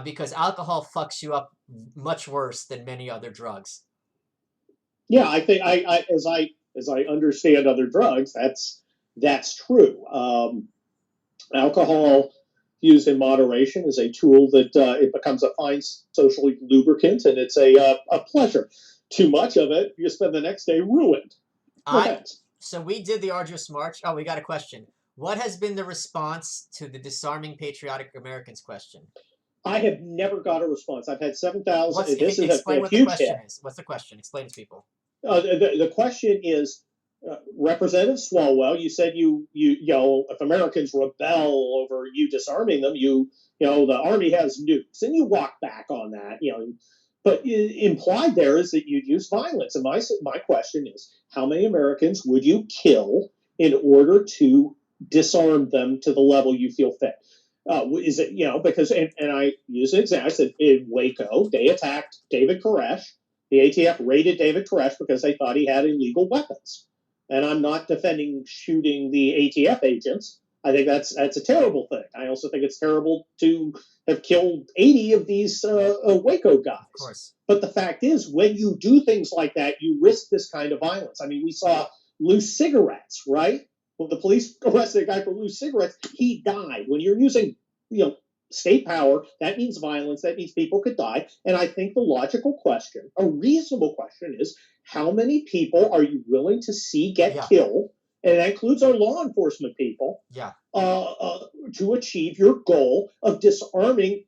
Speaker 1: Because alcohol fucks you up much worse than many other drugs.
Speaker 2: Yeah, I think as I understand other drugs, that's true. Alcohol used in moderation is a tool that it becomes a fine social lubricant, and it's a pleasure. Too much of it, you spend the next day ruined.
Speaker 1: So we did the arduous march. Oh, we got a question. What has been the response to the disarming patriotic Americans question?
Speaker 2: I have never got a response. I've had 7,000. This is
Speaker 1: explain
Speaker 2: a
Speaker 1: what
Speaker 2: huge
Speaker 1: the question
Speaker 2: hit.
Speaker 1: is. What's the question? Explain to people.
Speaker 2: The question is, Representative Swalwell, you said you if Americans rebel over you disarming them, the Army has nukes, and you walk back on that, But implied there is that you'd use violence. And my question is, how many Americans would you kill in order to disarm them to the level you feel fit? Is it, because, and I use an example, I said in Waco, they attacked David Koresh. The ATF raided David Koresh because they thought he had illegal weapons. And I'm not defending shooting the ATF agents. I think that's a terrible thing. I also think it's terrible to have killed 80 of these Waco guys.
Speaker 1: Of course.
Speaker 2: But the fact is, when you do things like that, you risk this kind of violence. I mean, we saw loose cigarettes, right? When the police arrested a guy for loose cigarettes, he died. When you're using, state power, that means violence. That means people could die. And I think the logical question, a reasonable question, is how many people are you willing to see get killed? And that includes our law enforcement people. To achieve your goal of disarming,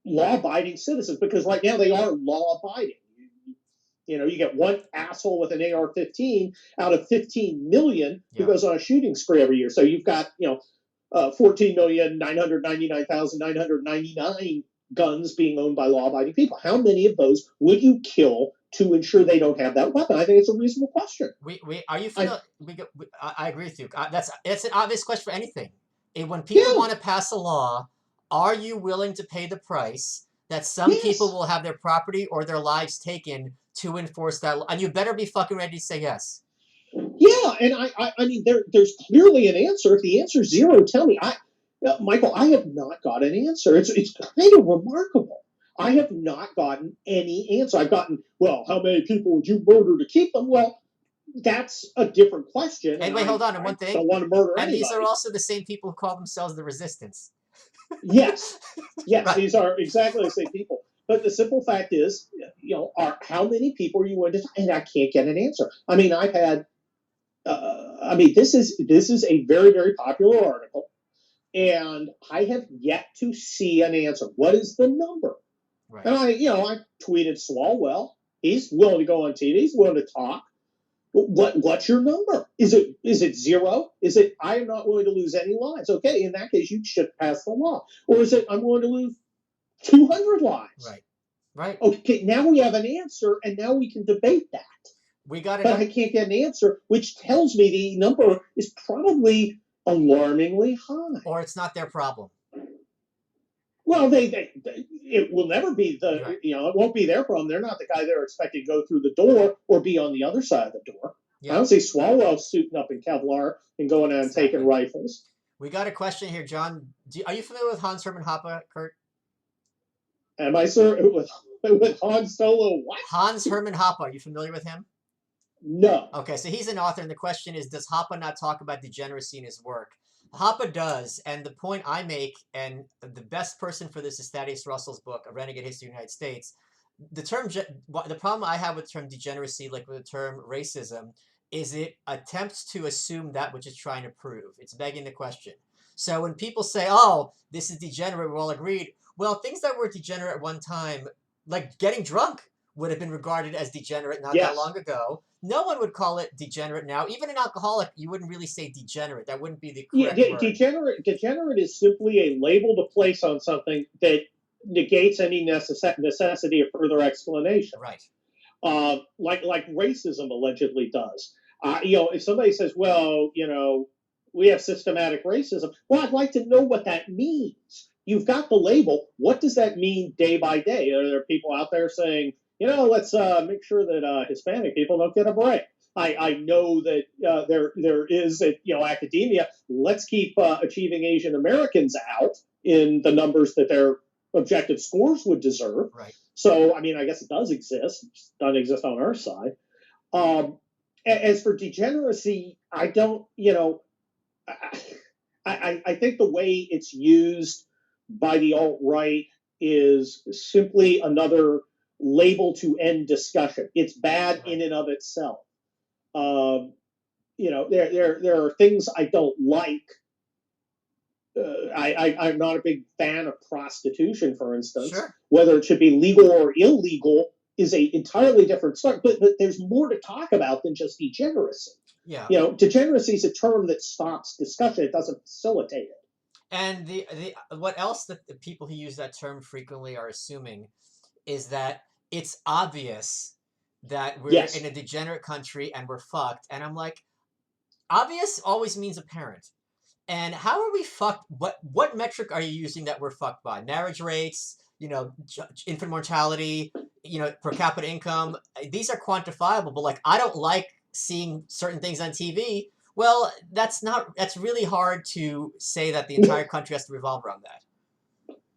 Speaker 2: law-abiding citizens, because right now they are law-abiding. You get one asshole with an AR-15 out of 15 million who goes on a shooting spree every year. So you've got, 14,999,999 guns being owned by law-abiding people. How many of those would you kill to ensure they don't have that weapon? I think it's a reasonable question.
Speaker 1: Are you familiar? I agree with you. It's an obvious question for anything. When people want to pass a law, are you willing to pay the price that some people will have their property or their lives taken to enforce that law? And you better be fucking ready to say yes.
Speaker 2: Yeah, and I mean, there's clearly an answer. If the answer is zero, tell me. Michael, I have not got an answer. It's kind of remarkable. I have not gotten any answer. I've gotten, well, how many people would you murder to keep them? Well, that's a different question,
Speaker 1: And
Speaker 2: and
Speaker 1: wait, hold on. And
Speaker 2: I
Speaker 1: one thing,
Speaker 2: don't want to murder
Speaker 1: and these are
Speaker 2: anybody.
Speaker 1: also the same people who call themselves the resistance.
Speaker 2: Yes, yes,
Speaker 1: Right.
Speaker 2: these are exactly the same people. But the simple fact is, are how many people are you going to? And I can't get an answer. I mean, I've had. This is a very very popular article, and I have yet to see an answer. What is the number?
Speaker 1: Right.
Speaker 2: And I tweeted Swalwell. He's willing to go on TV. He's willing to talk. What's your number? Is it zero? Is it I am not willing to lose any lives? Okay, in that case, you should pass the law. Or is it I'm willing to lose 200 lives?
Speaker 1: Right. Right.
Speaker 2: Okay, now we have an answer, and now we can debate that.
Speaker 1: We got
Speaker 2: But
Speaker 1: it.
Speaker 2: I can't get an answer, which tells me the number is probably alarmingly high.
Speaker 1: Or it's not their problem.
Speaker 2: Well, it will never be
Speaker 1: Right.
Speaker 2: it won't be their problem. They're not the guy they're expecting to go through the door or be on the other side of the door. I
Speaker 1: Yeah.
Speaker 2: don't see Swalwell suiting up in Kevlar and going out and taking rifles.
Speaker 1: We got a question here, John. Are you familiar with Hans Hermann Hoppe, Kurt?
Speaker 2: Am I, sir, with Han Solo? What?
Speaker 1: Hans Hermann Hoppe. Are you familiar with him?
Speaker 2: No.
Speaker 1: Okay, so he's an author, and the question is, does Hoppe not talk about degeneracy in his work? Hoppe does, and the point I make, and the best person for this is Thaddeus Russell's book, A Renegade History of the United States. The problem I have with the term degeneracy, like with the term racism, is it attempts to assume that which it's trying to prove. It's begging the question. So when people say, oh, this is degenerate, we're all agreed. Well, things that were degenerate at one time, like getting drunk, would have been regarded as degenerate not that long ago. No one would call it degenerate now. Even an alcoholic, you wouldn't really say degenerate. That wouldn't be the correct word.
Speaker 2: Degenerate is simply a label to place on something that negates any necessity of further explanation.
Speaker 1: Right.
Speaker 2: Like racism allegedly does. If somebody says, well, we have systematic racism, well, I'd like to know what that means. You've got the label. What does that mean day by day? Are there people out there saying, let's make sure that Hispanic people don't get a break? I know that there is academia. Let's keep achieving Asian Americans out in the numbers that their objective scores would deserve.
Speaker 1: Right.
Speaker 2: So, I guess it does exist. It doesn't exist on our side. As for degeneracy, I don't, I think the way it's used by the alt-right is simply another label to end discussion. It's bad in and of itself. There are things I don't like. I'm not a big fan of prostitution, for instance.
Speaker 1: Sure.
Speaker 2: Whether it should be legal or illegal is a entirely different story. But there's more to talk about than just degeneracy.
Speaker 1: Yeah.
Speaker 2: Degeneracy is a term that stops discussion. It doesn't facilitate it.
Speaker 1: And the what else that the people who use that term frequently are assuming is that it's obvious that we're in a degenerate country and we're fucked. And I'm like, obvious always means apparent. And how are we fucked? What metric are you using that we're fucked by? Marriage rates, infant mortality, per capita income. These are quantifiable, but I don't like seeing certain things on TV. Well, that's really hard to say that the entire country has to revolve around that.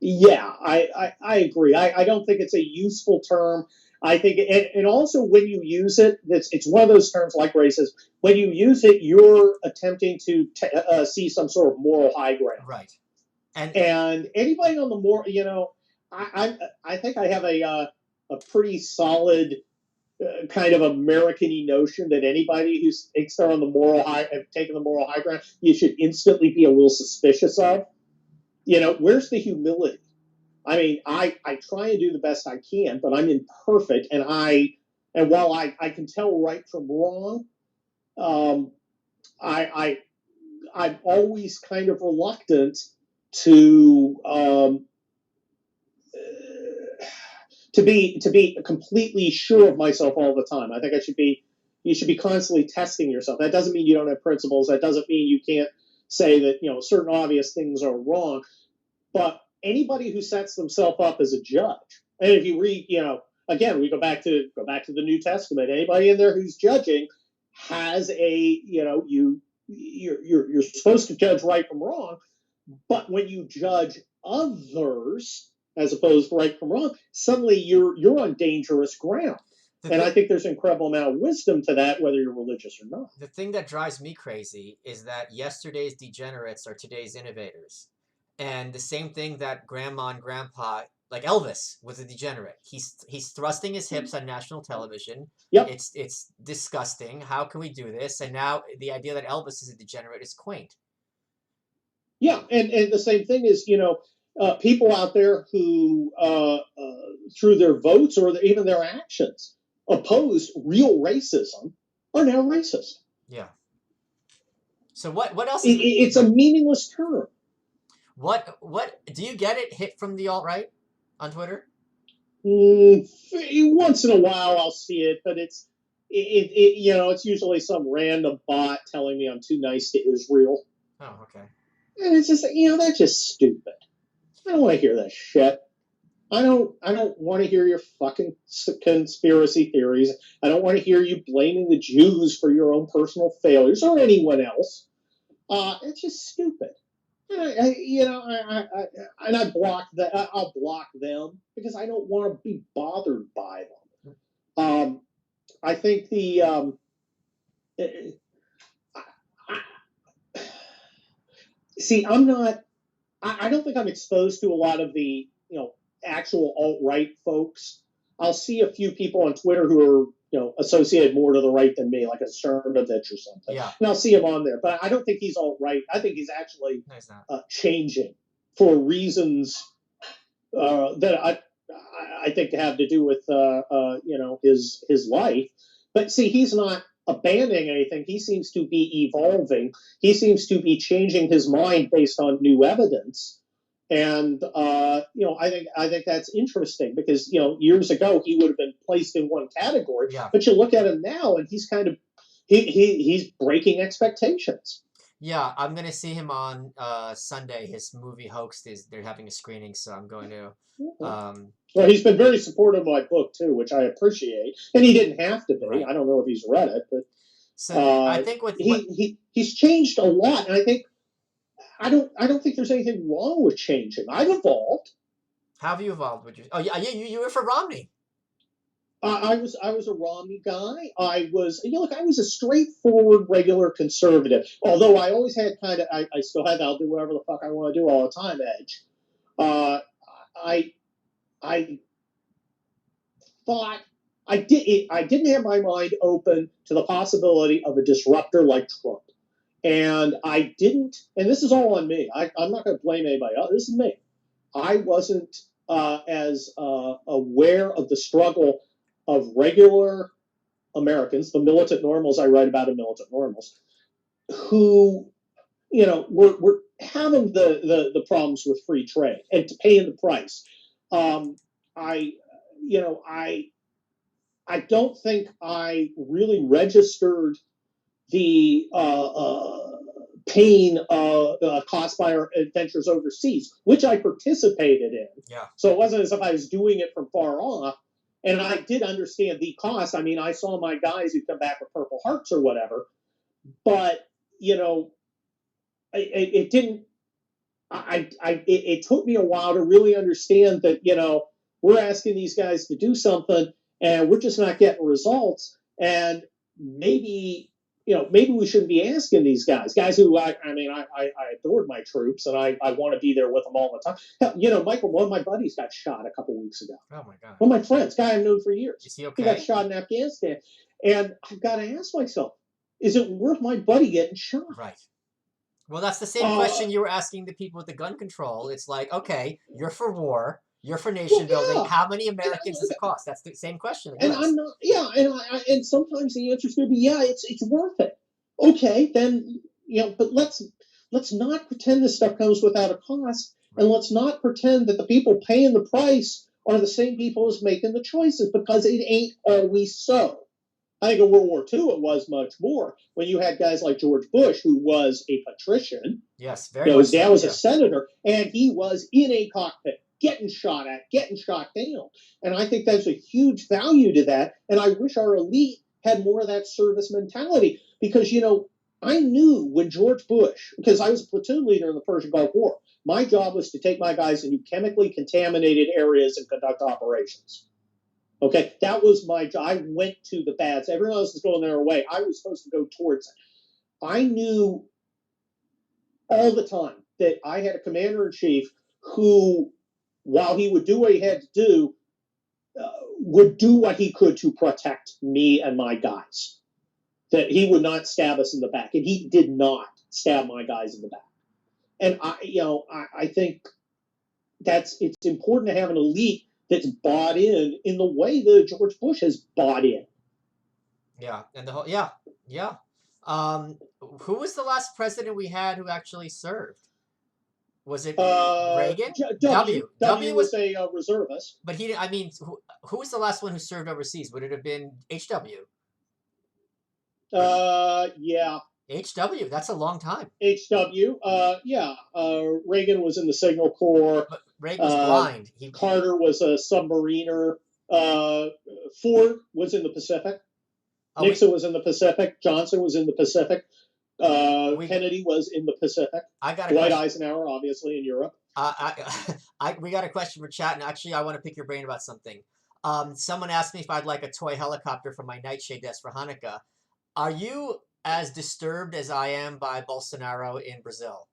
Speaker 2: Yeah, I agree. I don't think it's a useful term. I think, and also when you use it, it's one of those terms like racism. When you use it, you're attempting to see some sort of moral high ground.
Speaker 1: Right.
Speaker 2: And anybody on the moral, I think I have a pretty solid kind of American-y notion that anybody who thinks they're on the moral high, have taken the moral high ground, you should instantly be a little suspicious of. Where's the humility? I try and do the best I can, but I'm imperfect, and while I can tell right from wrong, I'm always kind of reluctant to be completely sure of myself all the time. I think you should be constantly testing yourself. That doesn't mean you don't have principles. That doesn't mean you can't say that certain obvious things are wrong, but anybody who sets themselves up as a judge, and if you read, again, we go back to the New Testament. Anybody in there who's judging has you're supposed to judge right from wrong, but when you judge others as opposed to right from wrong, suddenly you're on dangerous ground. And I think there's an incredible amount of wisdom to that, whether you're religious or not.
Speaker 1: The thing that drives me crazy is that yesterday's degenerates are today's innovators. And the same thing that grandma and grandpa, like Elvis, was a degenerate. He's thrusting his hips on national television.
Speaker 2: Yep.
Speaker 1: It's disgusting. How can we do this? And now the idea that Elvis is a degenerate is quaint.
Speaker 2: Yeah, and the same thing is, people out there who, through their votes or even their actions, opposed real racism are now racist.
Speaker 1: Yeah. So what else?
Speaker 2: It's a meaningless term.
Speaker 1: What do you get it hit from the alt-right on Twitter?
Speaker 2: Once in a while I'll see it, but it's usually some random bot telling me I'm too nice to Israel.
Speaker 1: Oh, okay.
Speaker 2: And it's just, that's just stupid. I don't want to hear that shit. I don't want to hear your fucking conspiracy theories. I don't want to hear you blaming the Jews for your own personal failures or anyone else. It's just stupid. And I block that. I'll block them because I don't want to be bothered by them. I think see, I'm not. I don't think I'm exposed to a lot of the actual alt-right folks. I'll see a few people on Twitter who are associated more to the right than me, like a Cernovich or something.
Speaker 1: Yeah.
Speaker 2: And I'll see him on there, but I don't think he's alt-right. I think he's actually changing for reasons that I think have to do with his life. But see, he's not abandoning anything. He seems to be evolving. He seems to be changing his mind based on new evidence. And I think that's interesting because years ago he would have been placed in one category.
Speaker 1: Yeah.
Speaker 2: But you look at him now, and he's kind of he's breaking expectations.
Speaker 1: Yeah, I'm gonna see him on Sunday. His movie Hoaxed they're having a screening, so I'm going to.
Speaker 2: Well, he's been very supportive of my book too, which I appreciate. And he didn't have to be.
Speaker 1: Right.
Speaker 2: I don't know if he's read it, but
Speaker 1: so I think
Speaker 2: he's changed a lot, and I think. I don't think there's anything wrong with changing. I've evolved.
Speaker 1: How have you evolved? Would you? Oh yeah, you were for Romney.
Speaker 2: I was a Romney guy. I was a straightforward, regular conservative. Although I always had I still have I'll do whatever the fuck I want to do all the time edge. I thought I didn't have my mind open to the possibility of a disruptor like Trump. And I didn't, and this is all on me. I'm not going to blame anybody else. This is me. I wasn't as aware of the struggle of regular Americans, the militant normals I write about in Militant Normals, who, were having the problems with free trade and paying the price. I don't think I really registered the pain caused by our adventures overseas, which I participated in.
Speaker 1: Yeah.
Speaker 2: So it wasn't as if I was doing it from far off. And I did understand the cost. I mean, I saw my guys who come back with Purple Hearts or whatever, but it didn't. It took me a while to really understand that we're asking these guys to do something and we're just not getting results. And maybe we shouldn't be asking these guys who I adored my troops and I want to be there with them all the time. Hell, Michael, one of my buddies got shot a couple weeks ago.
Speaker 1: Oh my God.
Speaker 2: One of my friends, guy I've known for years.
Speaker 1: Is he okay?
Speaker 2: He got shot in Afghanistan. And I've got to ask myself, is it worth my buddy getting shot?
Speaker 1: Right. Well, that's the same question you were asking the people with the gun control. It's like, okay, you're for war. You're for nation building. How many Americans does it cost? That's the same question.
Speaker 2: And I'm not. Yeah, and sometimes the answer is going to be it's worth it. Okay, then but let's not pretend this stuff comes without a cost, and let's not pretend that the people paying the price are the same people as making the choices, because it ain't always so. I think in World War II it was much more when you had guys like George Bush, who was a patrician.
Speaker 1: Yes, very much.
Speaker 2: His dad was a senator, and he was in a cockpit, getting shot at, getting shot down. And I think there's a huge value to that. And I wish our elite had more of that service mentality, because, I knew when George Bush, because I was a platoon leader in the Persian Gulf War, my job was to take my guys into chemically contaminated areas and conduct operations. Okay, that was my job. I went to the baths. Everyone else was going their way. I was supposed to go towards it. I knew all the time that I had a commander in chief who, while he would do what he had to do, would do what he could to protect me and my guys. That he would not stab us in the back, and he did not stab my guys in the back. And I think it's important to have an elite that's bought in the way that George Bush has bought in.
Speaker 1: Yeah, and the whole yeah. Who was the last president we had who actually served? Was it Reagan?
Speaker 2: W was a reservist,
Speaker 1: but he. I mean, who was the last one who served overseas? Would it have been HW?
Speaker 2: Yeah.
Speaker 1: HW. That's a long time.
Speaker 2: HW. Yeah. Reagan was in the Signal Corps.
Speaker 1: But Reagan was blind.
Speaker 2: Carter was a submariner. Ford was in the Pacific. Nixon was in the Pacific. Johnson was in the Pacific. Kennedy was in the Pacific. Dwight Eisenhower, obviously, in Europe.
Speaker 1: We got a question for chat, and actually, I want to pick your brain about something. Someone asked me if I'd like a toy helicopter for my nightshade desk for Hanukkah. Are you as disturbed as I am by Bolsonaro in Brazil?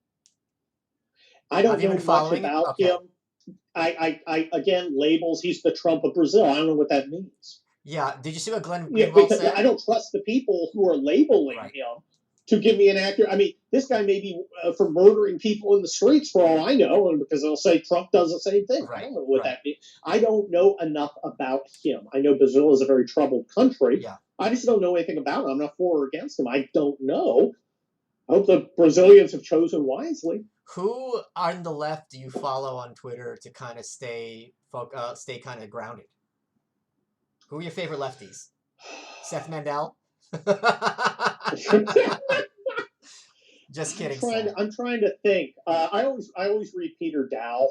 Speaker 2: I don't know much about him. I again, labels, he's the Trump of Brazil. I don't know what that means.
Speaker 1: Yeah. Did you see what Glenn Greenwald said?
Speaker 2: I don't trust the people who are labeling him to give me an accurate. I mean, this guy may be for murdering people in the streets for all I know, and because they'll say Trump does the same thing. I don't know what that means. I don't know enough about him. I know Brazil is a very troubled country.
Speaker 1: Yeah.
Speaker 2: I just don't know anything about him. I'm not for or against him. I don't know. I hope the Brazilians have chosen wisely.
Speaker 1: Who on the left do you follow on Twitter to kind of stay kind of grounded? Who are your favorite lefties? Seth Mandel? Just kidding.
Speaker 2: I'm trying to think. I always read Peter Dow.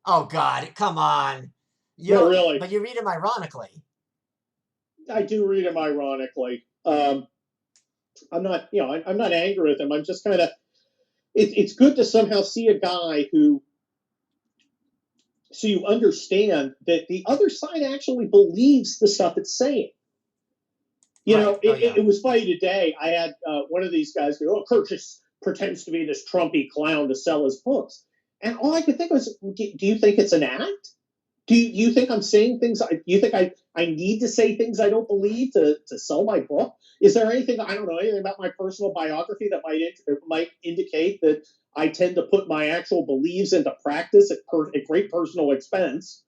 Speaker 1: Oh God, come on.
Speaker 2: No, really.
Speaker 1: But you read him ironically.
Speaker 2: I do read him ironically. I'm not, I'm not angry with him. I'm just kind of. It's good to somehow see a guy who. So you understand that the other side actually believes the stuff it's saying. It was funny today. I had one of these guys go, "Oh, Kurt just pretends to be this Trumpy clown to sell his books," and all I could think was, "Do you think it's an act? Do you think I'm saying things? Do you think I need to say things I don't believe to sell my book? Is there anything I don't know anything about my personal biography that might indicate that I tend to put my actual beliefs into practice at great personal expense?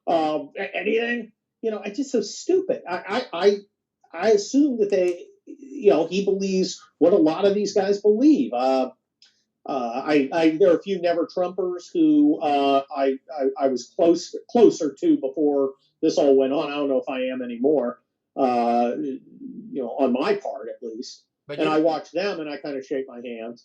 Speaker 2: Anything? It's just so stupid. I assume that he believes what a lot of these guys believe. There are a few never Trumpers who I was closer to before this all went on. I don't know if I am anymore. On my part at least. And I watch them and I kind of shake my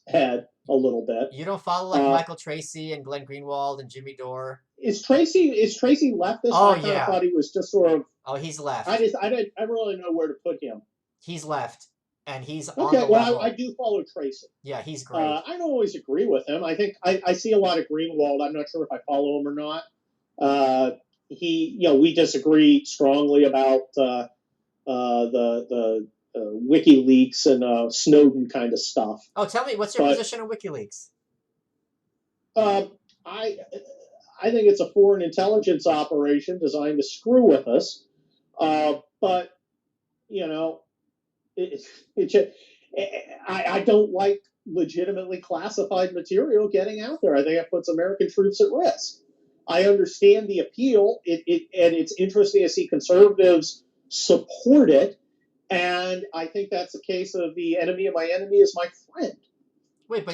Speaker 2: head a little bit.
Speaker 1: You don't follow like Michael Tracy and Glenn Greenwald and Jimmy Dore?
Speaker 2: Is Tracy leftist?
Speaker 1: Oh,
Speaker 2: I kind of thought he was just sort of.
Speaker 1: Oh, he's left.
Speaker 2: I don't really know where to put him.
Speaker 1: He's left, and he's
Speaker 2: on the level. I do follow Tracy.
Speaker 1: Yeah, he's great.
Speaker 2: I don't always agree with him. I think I see a lot of Greenwald. I'm not sure if I follow him or not. We disagree strongly about the WikiLeaks and Snowden kind of stuff.
Speaker 1: Oh, tell me, what's your position on WikiLeaks?
Speaker 2: I think it's a foreign intelligence operation designed to screw with us. But I don't like legitimately classified material getting out there. I think it puts American troops at risk. I understand the appeal. And it's interesting to see conservatives support it. And I think that's a case of the enemy of my enemy is my friend.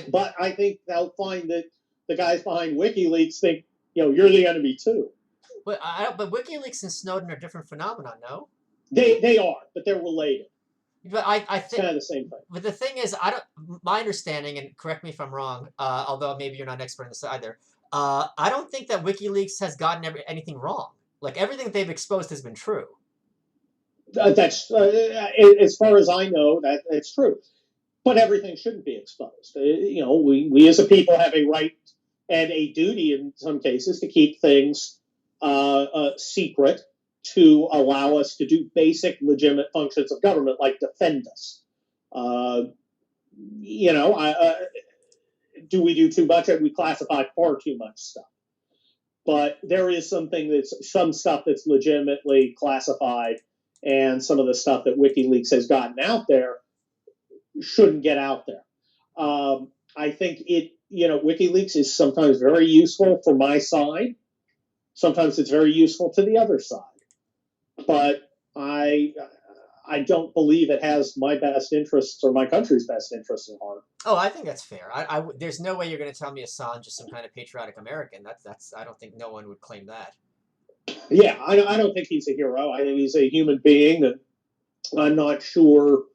Speaker 2: But I think they'll find that the guys behind WikiLeaks think, you're the enemy too.
Speaker 1: But WikiLeaks and Snowden are different phenomena, no?
Speaker 2: They are, but they're related.
Speaker 1: But I think
Speaker 2: it's kind of the same thing.
Speaker 1: But the thing is, my understanding, and correct me if I'm wrong, although maybe you're not an expert in this either. I don't think that WikiLeaks has gotten anything wrong. Like everything that they've exposed has been true.
Speaker 2: That's as far as I know, that's true. But everything shouldn't be exposed. We as a people have a right and a duty in some cases to keep things secret to allow us to do basic, legitimate functions of government, like defend us. You know, do we do too much? We classify far too much stuff. But there is some stuff that's legitimately classified, and some of the stuff that WikiLeaks has gotten out there shouldn't get out there. I think WikiLeaks is sometimes very useful for my side. Sometimes it's very useful to the other side. But I don't believe it has my best interests or my country's best interests in heart.
Speaker 1: Oh, I think that's fair. There's no way you're going to tell me Assange is some kind of patriotic American. That's I don't think no one would claim that.
Speaker 2: Yeah, I don't think he's a hero. I think he's a human being, and I'm not sure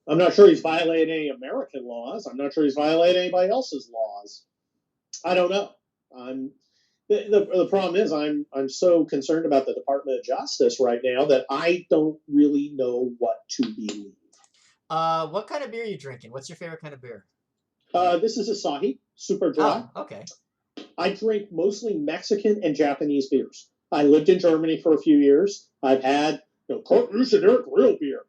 Speaker 2: he's violated any American laws. I'm not sure he's violated anybody else's laws. I don't know. The problem is I'm so concerned about the Department of Justice right now that I don't really know what to believe.
Speaker 1: What kind of beer are you drinking? What's your favorite kind of beer?
Speaker 2: This is Asahi, super dry.
Speaker 1: Oh, okay.
Speaker 2: I drink mostly Mexican and Japanese beers. I lived in Germany for a few years. I've had Kurt Schlichter real beer.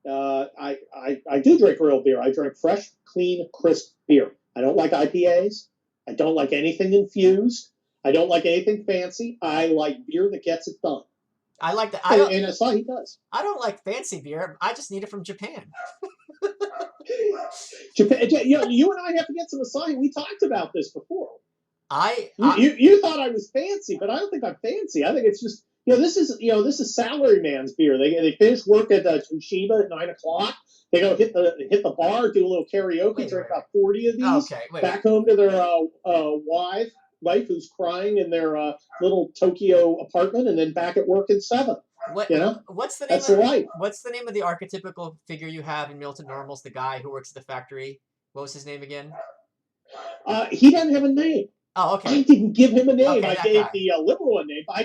Speaker 2: I do drink real beer. I drink fresh, clean, crisp beer. I don't like IPAs. I don't like anything infused. I don't like anything fancy. I like beer that gets it done.
Speaker 1: I like that.
Speaker 2: And Asahi does.
Speaker 1: I don't like fancy beer. I just need it from Japan.
Speaker 2: Japan, you and I have to get some Asahi. We talked about this before. You thought I was fancy, but I don't think I'm fancy. I think it's just this is salaryman's beer. They finish work at Toshiba at 9:00. They go hit the bar, do a little karaoke, drink about 40 of these. Back home to their wife who's crying in their little Tokyo apartment, and then back at work at 7.
Speaker 1: What's the name?
Speaker 2: That's the life.
Speaker 1: What's the name of the archetypical figure you have in Milton Normals? The guy who works at the factory. What was his name again?
Speaker 2: He doesn't have a name.
Speaker 1: Oh, okay.
Speaker 2: I didn't give him a name.
Speaker 1: Okay,
Speaker 2: I gave the liberal a name, but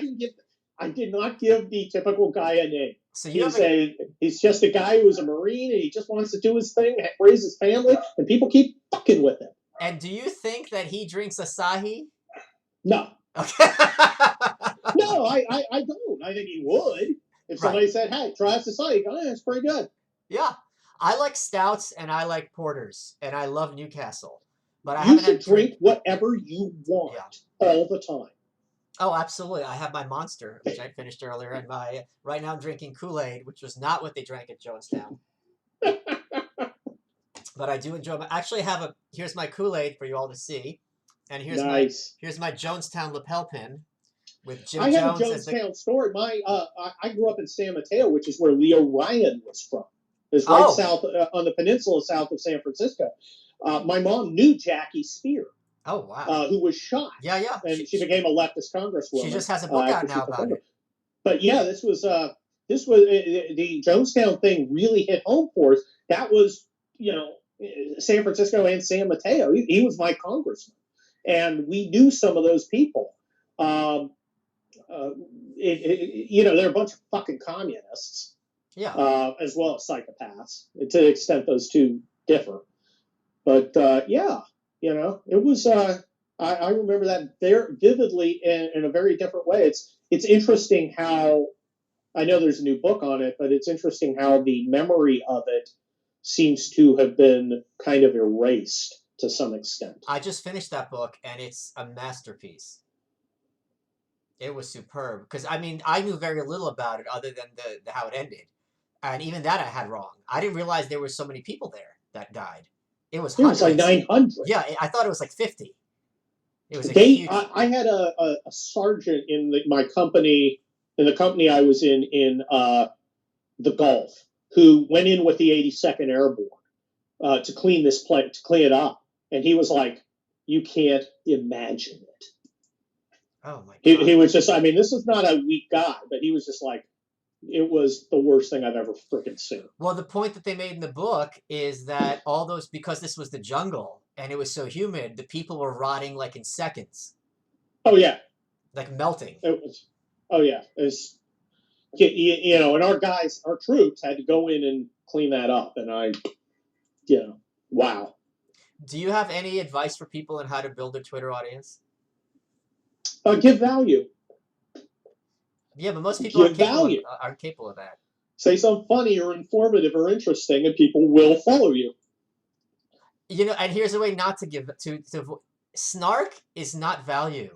Speaker 2: I did not give the typical guy a name.
Speaker 1: So
Speaker 2: he's just a guy who's a Marine, and he just wants to do his thing, raise his family, and people keep fucking with him.
Speaker 1: And do you think that he drinks Asahi?
Speaker 2: No.
Speaker 1: Okay.
Speaker 2: No, I don't. I think he would. If somebody said, hey, try Asahi, it's pretty good.
Speaker 1: Yeah. I like stouts, and I like porters, and I love Newcastle. But
Speaker 2: you should drink whatever you want all the time.
Speaker 1: Oh, absolutely. I have my Monster, which I finished earlier, and right now I'm drinking Kool-Aid, which was not what they drank at Jonestown. But I do enjoy actually here's my Kool-Aid for you all to see. And here's my Jonestown lapel pin with Jim Jones.
Speaker 2: I have a Jonestown story. I grew up in San Mateo, which is where Leo Ryan was from. It's right south on the peninsula south of San Francisco. My mom knew Jackie Spear.
Speaker 1: Oh, wow.
Speaker 2: Who was shot.
Speaker 1: Yeah.
Speaker 2: And she became a leftist congresswoman.
Speaker 1: She just has a book out now about it.
Speaker 2: But yeah, this was the Jonestown thing really hit home for us. That was, San Francisco and San Mateo. He was my congressman. And we knew some of those people. They're a bunch of fucking communists.
Speaker 1: Yeah.
Speaker 2: As well as psychopaths, to the extent those two differ. But it was. I remember that there vividly in a very different way. It's interesting how I know there's a new book on it, but it's interesting how the memory of it seems to have been kind of erased to some extent.
Speaker 1: I just finished that book, and it's a masterpiece. It was superb because I knew very little about it other than the how it ended, and even that I had wrong. I didn't realize there were so many people there that died. It was
Speaker 2: like 900.
Speaker 1: Yeah, I thought it was like 50. It was
Speaker 2: huge... I had a sergeant in my company, in the company I was in the Gulf, who went in with the 82nd Airborne to clean this plant, to clean it up, and he was like, "You can't imagine it."
Speaker 1: Oh my God.
Speaker 2: He was just. This is not a weak guy, but he was just like, it was the worst thing I've ever freaking seen.
Speaker 1: Well, the point that they made in the book is that because this was the jungle and it was so humid, the people were rotting like in seconds.
Speaker 2: Oh yeah,
Speaker 1: like melting.
Speaker 2: It was. Oh yeah, it's and our troops had to go in and clean that up, and wow.
Speaker 1: Do you have any advice for people on how to build a Twitter audience?
Speaker 2: Give value.
Speaker 1: Yeah, but most people
Speaker 2: Give value.
Speaker 1: aren't capable of that.
Speaker 2: Say something funny or informative or interesting, and people will follow you.
Speaker 1: You know, and here's a way not to give snark is not value.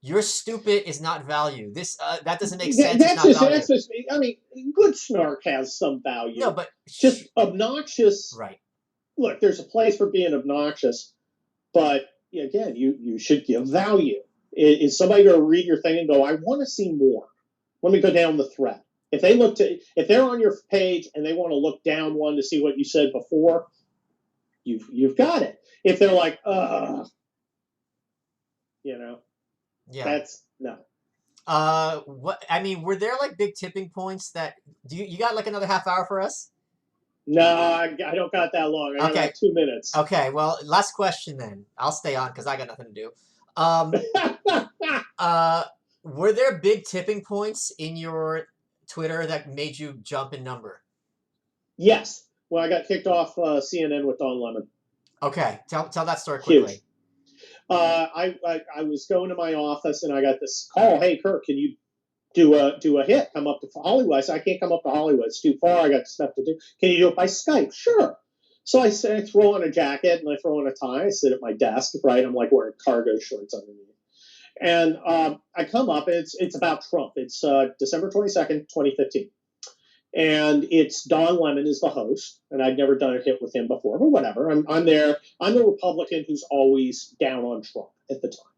Speaker 1: You're stupid is not value. This that doesn't make sense. It's not value.
Speaker 2: That's just. I mean, good snark has some
Speaker 1: No,
Speaker 2: value.
Speaker 1: but
Speaker 2: Just obnoxious.
Speaker 1: right.
Speaker 2: Look, there's a place for being obnoxious, but again, you should give value. Is somebody going to read your thing and go, "I want to see more"? Let me go down the thread. If they're on your page and they want to look down one to see what you said before, you've got it. If they're like,
Speaker 1: Yeah.
Speaker 2: that's no.
Speaker 1: What I mean, were there like big tipping points that you got like another half hour for us?
Speaker 2: No, I don't got that long. I got
Speaker 1: Okay.
Speaker 2: like 2 minutes.
Speaker 1: Okay, well, last question then. I'll stay on because I got nothing to do. Were there big tipping points in your Twitter that made you jump in number?
Speaker 2: Yes. Well, I got kicked off CNN with Don Lemon.
Speaker 1: Okay, tell that story quickly.
Speaker 2: Huge. I was going to my office and I got this call. Hey, Kurt, can you do a hit? Come up to Hollywood. I said, I can't come up to Hollywood. It's too far. I got stuff to do. Can you do it by Skype? Sure. So I throw on a jacket and I throw on a tie. I sit at my desk, right? I'm like wearing cargo shorts underneath. And I come up. And it's about Trump. It's December 22nd, 2015. And it's Don Lemon is the host, and I'd never done a hit with him before, but whatever. I'm there. I'm the Republican who's always down on Trump at the time,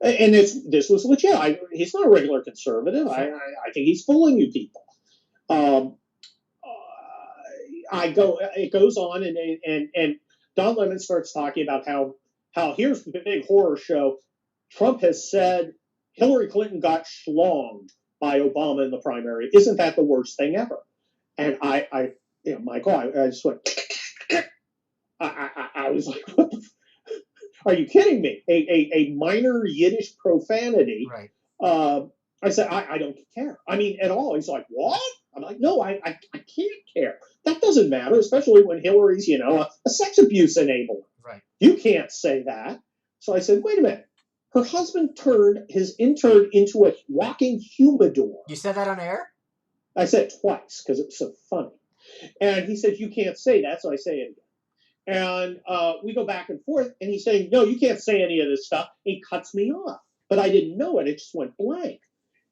Speaker 2: and this was legit. He's not a regular conservative. I think he's fooling you people. It goes on, and Don Lemon starts talking about how here's the big horror show. Trump has said Hillary Clinton got schlonged by Obama in the primary. Isn't that the worst thing ever? And Michael, I just went. I was like, what the are you kidding me? A minor Yiddish profanity.
Speaker 1: Right.
Speaker 2: I said, I don't care. I mean, at all. He's like, what? I'm like, no, I can't care. That doesn't matter, especially when Hillary's, a sex abuse enabler.
Speaker 1: Right.
Speaker 2: You can't say that. So I said, wait a minute. Her husband turned his intern into a walking humidor.
Speaker 1: You said that on air?
Speaker 2: I said it twice because it was so funny. And he said, you can't say that. So I say it again. And we go back and forth. And he's saying, no, you can't say any of this stuff. He cuts me off. But I didn't know it. It just went blank.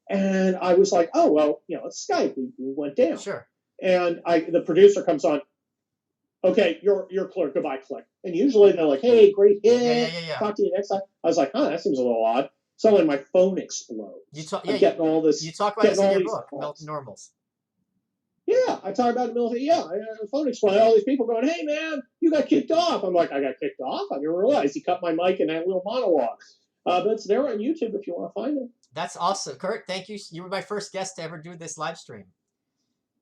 Speaker 2: And I was like, oh, well, it's Skype. We went down.
Speaker 1: Sure.
Speaker 2: And the producer comes on. Okay, your clerk, goodbye, click. And usually they're like, hey, great hit.
Speaker 1: Yeah.
Speaker 2: Talk to you next time. I was like, that seems a little odd. Suddenly my phone explodes. I'm getting all this.
Speaker 1: You talk about this in your book, Milton Normals.
Speaker 2: Yeah, I talk about the military. Yeah, the phone exploded. All these people going, hey, man, you got kicked off. I'm like, I got kicked off? I didn't realize he cut my mic in that little monologue. But it's there on YouTube if you want to find it.
Speaker 1: That's awesome. Kurt, thank you. You were my first guest to ever do this live stream.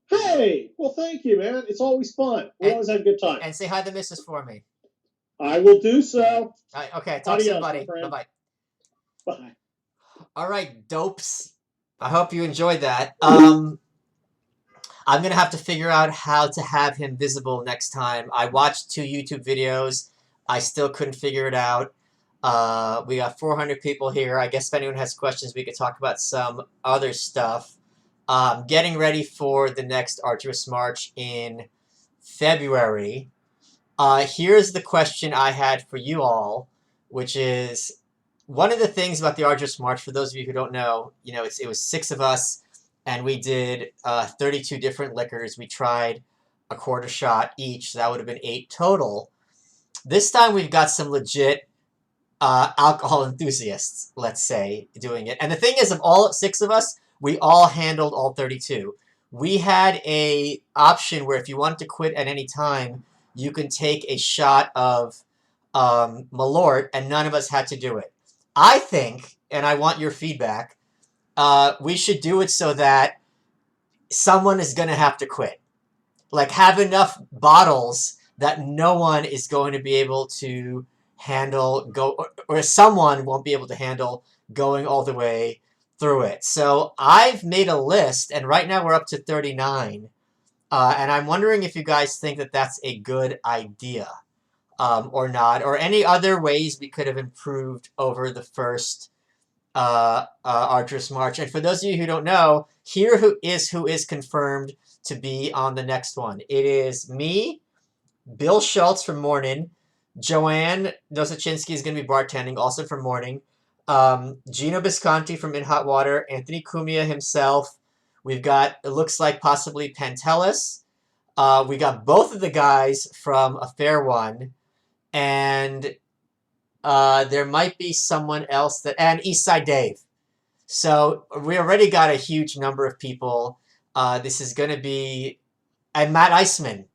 Speaker 2: Hey, well, thank you, man. It's always fun. We always have a good time.
Speaker 1: And say hi to the missus for me.
Speaker 2: I will do so.
Speaker 1: All right, okay, talk soon, buddy. Bye-bye.
Speaker 2: Bye.
Speaker 1: All right, dopes. I hope you enjoyed that. I'm going to have to figure out how to have him visible next time. I watched 2 YouTube videos. I still couldn't figure it out. We got 400 people here. I guess if anyone has questions, we could talk about some other stuff. Getting ready for the next Arduous March in February. Here's the question I had for you all, which is one of the things about the Arduous March, for those of you who don't know, it was 6 of us, and we did 32 different liquors. We tried a quarter shot each, so that would have been 8 total. This time we've got some legit alcohol enthusiasts, let's say, doing it. And the thing is, of all 6 of us, we all handled all 32. We had a option where if you wanted to quit at any time, you can take a shot of Malort, and none of us had to do it. I think, and I want your feedback, we should do it so that someone is going to have to quit. Like, have enough bottles that no one is going to be able to handle, or someone won't be able to handle going all the way through it. So I've made a list, and right now we're up to 39. And I'm wondering if you guys think that that's a good idea or not, or any other ways we could have improved over the first arduous march. And for those of you who don't know, here who is confirmed to be on the next one. It is me, Bill Schultz from Morning, Joanne Dosachinski is going to be bartending, also from Morning, Gino Bisconti from In Hot Water, Anthony Cumia himself. We've got, it looks like possibly Pantelis. We got both of the guys from A Fair One, and there might be someone else and Eastside Dave. So we already got a huge number of people. This is going to be, and Matt Iceman,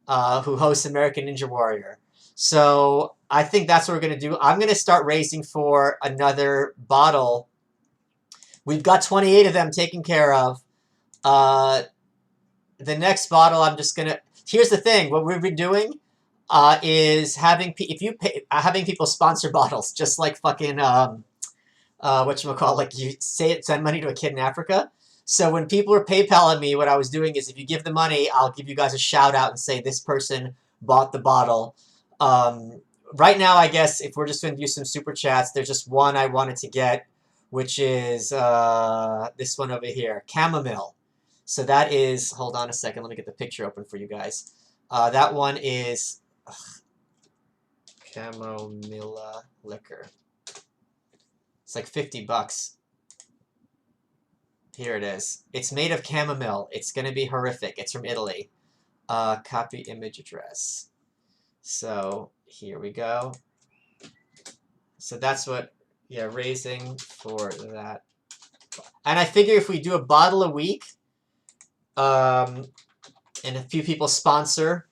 Speaker 1: who hosts American Ninja Warrior. So I think that's what we're going to do. I'm going to start raising for another bottle. We've got 28 of them taken care of. The next bottle, I'm just going to... Here's the thing. What we've been doing is having people sponsor bottles, just like fucking... whatchamacallit, like you send money to a kid in Africa. So when people are PayPaling me, what I was doing is if you give the money, I'll give you guys a shout out and say this person bought the bottle. Right now, I guess if we're just going to do some super chats, there's just one I wanted to get, which is this one over here, chamomile. So that is, hold on a second, let me get the picture open for you guys. That one is chamomile liquor. It's like $50. Here it is. It's made of chamomile. It's going to be horrific. It's from Italy. Copy image address. So here we go. So that's what, yeah, raising for that. And I figure if we do a bottle a week, and a few people sponsor,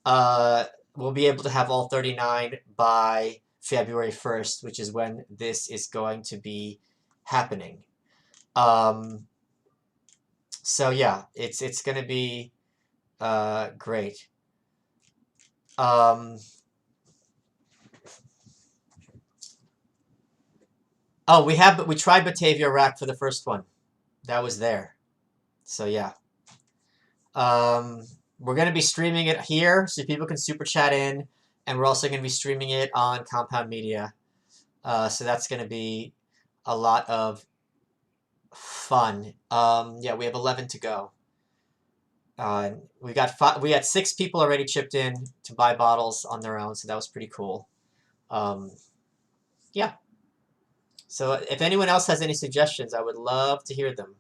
Speaker 1: we'll be able to have all 39 by February 1st, which is when this is going to be happening. So yeah, it's going to be great. Oh, we tried Batavia Rack for the first one. That was there. So yeah. We're going to be streaming it here so people can super chat in, and we're also going to be streaming it on Compound Media. So that's going to be a lot of fun. Yeah, we have 11 to go. We had 6 people already chipped in to buy bottles on their own, so that was pretty cool. Yeah. So if anyone else has any suggestions, I would love to hear them.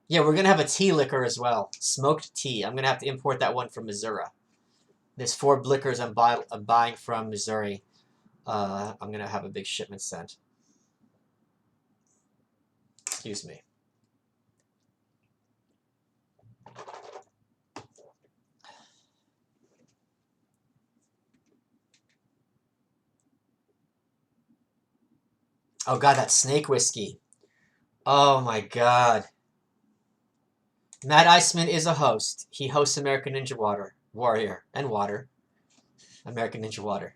Speaker 1: Yeah, we're going to have a tea liquor as well. Smoked tea. I'm going to have to import that one from Missouri. There's 4 liquors I'm buying from Missouri. I'm going to have a big shipment sent. Excuse me. Oh god, that snake whiskey. Oh my god. Matt Iceman is a host. He hosts American Ninja Warrior and Water. American Ninja Water.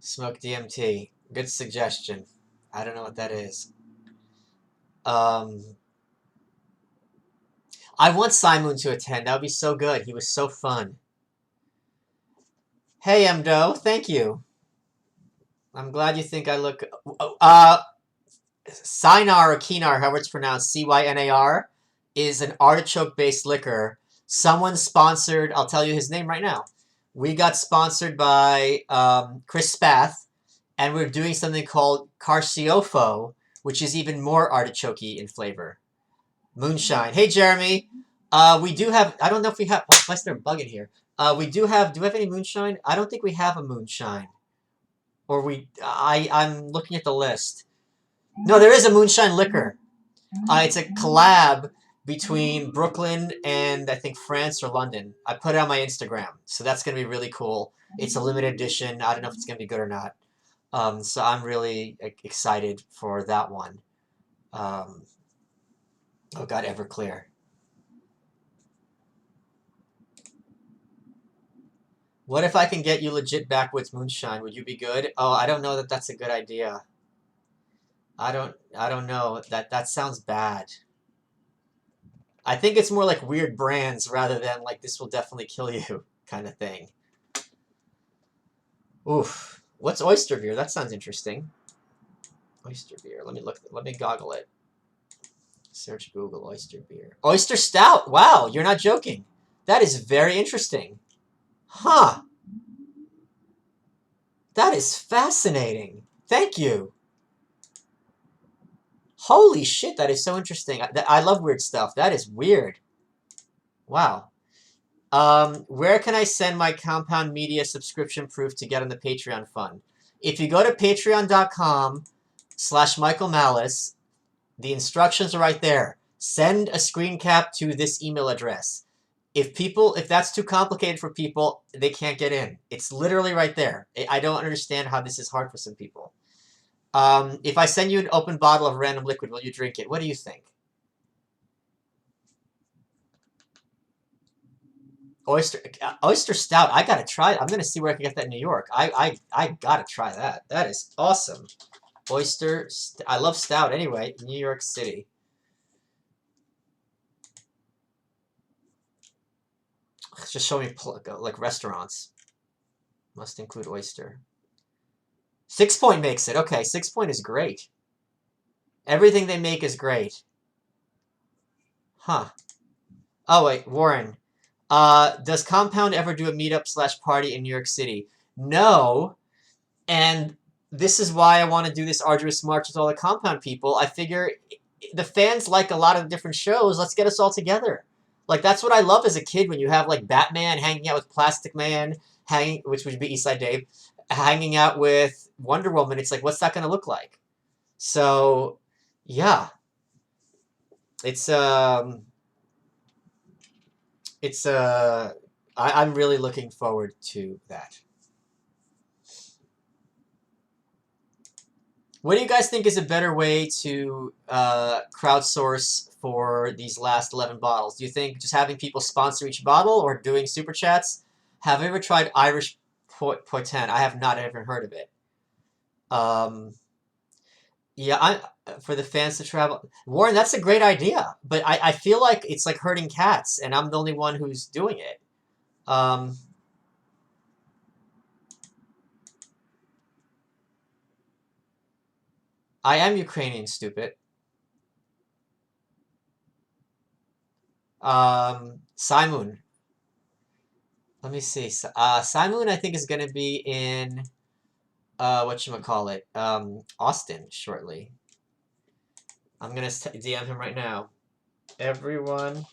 Speaker 1: Smoke DMT. Good suggestion. I don't know what that is. I want Simon to attend. That would be so good. He was so fun. Hey, Mdo. Thank you. I'm glad you think I look... Cynar or Kynar, however it's pronounced, C-Y-N-A-R, is an artichoke-based liquor. Someone sponsored... I'll tell you his name right now. We got sponsored by Chris Spath, and we're doing something called Carciofo, which is even more artichoke-y in flavor. Moonshine. Hey, Jeremy. We do have... I don't know if we have... Oh, why is there a bug in here? We do have... Do we have any moonshine? I don't think we have a moonshine. Or we... I'm looking at the list. No, there is a moonshine liquor. It's a collab between Brooklyn and, I think, France or London. I put it on my Instagram, so that's going to be really cool. It's a limited edition. I don't know if it's going to be good or not. So I'm really excited for that one. Oh, God, Everclear. What if I can get you legit backwoods moonshine? Would you be good? Oh, I don't know that that's a good idea. I don't know. That sounds bad. I think it's more like weird brands rather than like this will definitely kill you kind of thing. Oof. What's oyster beer? That sounds interesting. Oyster beer. Let me look. Let me goggle it. Search Google oyster beer. Oyster stout. Wow, you're not joking. That is very interesting. Huh. That is fascinating. Thank you. Holy shit, that is so interesting. I love weird stuff. That is weird. Wow. Where can I send my Compound Media subscription proof to get on the Patreon fund? If you go to patreon.com/Michael Malice, the instructions are right there. Send a screen cap to this email address. If that's too complicated for people, they can't get in. It's literally right there. I don't understand how this is hard for some people. If I send you an open bottle of random liquid, will you drink it? What do you think? Oyster stout. I gotta try it. I'm gonna see where I can get that in New York. I gotta try that. That is awesome. I love stout anyway. New York City. Just show me like restaurants. Must include oyster. 6 Point makes it. Okay, 6 Point is great. Everything they make is great. Huh. Oh wait, Warren. Does Compound ever do a meetup/party in New York City? No. And this is why I want to do this arduous march with all the Compound people. I figure the fans like a lot of different shows. Let's get us all together. Like, that's what I love as a kid, when you have, like, Batman hanging out with Plastic Man, which would be Eastside Dave, hanging out with Wonder Woman. It's like, what's that going to look like? So, yeah. I'm really looking forward to that. What do you guys think is a better way to crowdsource for these last 11 bottles? Do you think just having people sponsor each bottle or doing super chats? Have you ever tried Irish Poitin? I have not ever heard of it. Yeah, for the fans to travel. Warren, that's a great idea, but I feel like it's like herding cats, and I'm the only one who's doing it. Um, I am Ukrainian, stupid. Simon. Let me see. Simon, I think, is going to be in, whatchamacallit, Austin shortly. I'm going to DM him right now. Everyone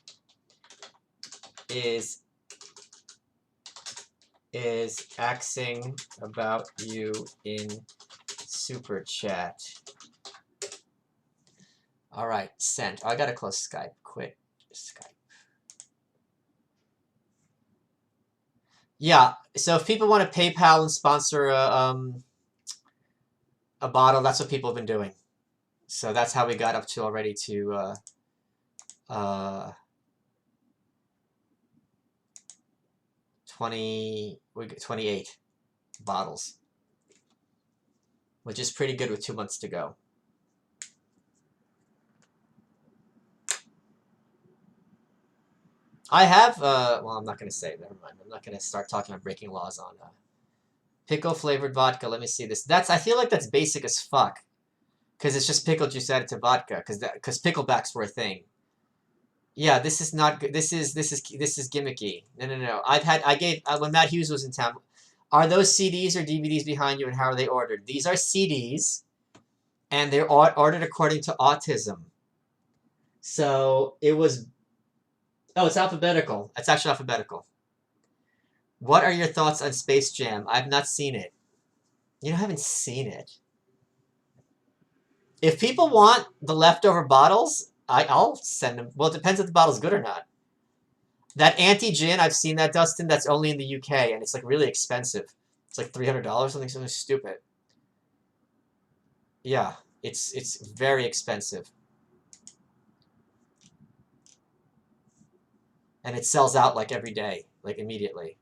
Speaker 1: is axing about you in super chat. All right, sent. Oh, I got to close Skype. Quit Skype. Yeah, so if people want to PayPal and sponsor a bottle, that's what people have been doing. So that's how we got up to already to 28 bottles, which is pretty good with 2 months to go. I have, well, I'm not going to say it. Never mind. I'm not going to start talking about breaking laws on pickle flavored vodka. Let me see this. I feel like that's basic as fuck, because it's just pickle juice added to vodka, because picklebacks were a thing. Yeah, this is not good. This is gimmicky. No. When Matt Hughes was in town. Are those CDs or DVDs behind you, and how are they ordered? These are CDs, and they're ordered according to autism. So it was. Oh, it's alphabetical. It's actually alphabetical. What are your thoughts on Space Jam? I've not seen it. You haven't seen it. If people want the leftover bottles, I'll send them. Well, it depends if the bottle's good or not. That anti-gin, I've seen that, Dustin. That's only in the UK, and it's like really expensive. It's like $300, something stupid. Yeah, it's very expensive. And it sells out like every day, like immediately.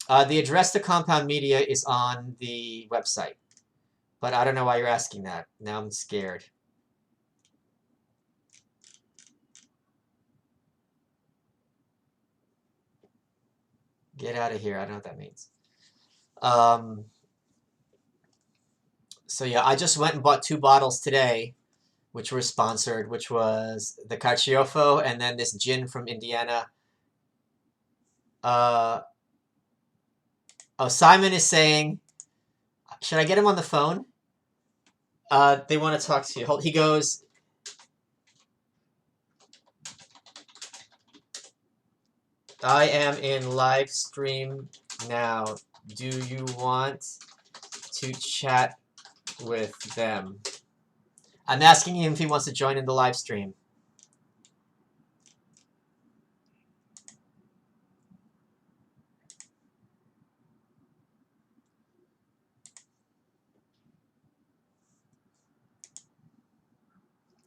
Speaker 1: The address to Compound Media is on the website. But I don't know why you're asking that. Now I'm scared. Get out of here. I don't know what that means. So yeah, I just went and bought 2 bottles today, which were sponsored, which was the Carciofo and then this gin from Indiana. Uh, oh, Simon is saying, should I get him on the phone? They want to talk to you. He goes, I am in live stream now. Do you want to chat with them? I'm asking him if he wants to join in the live stream.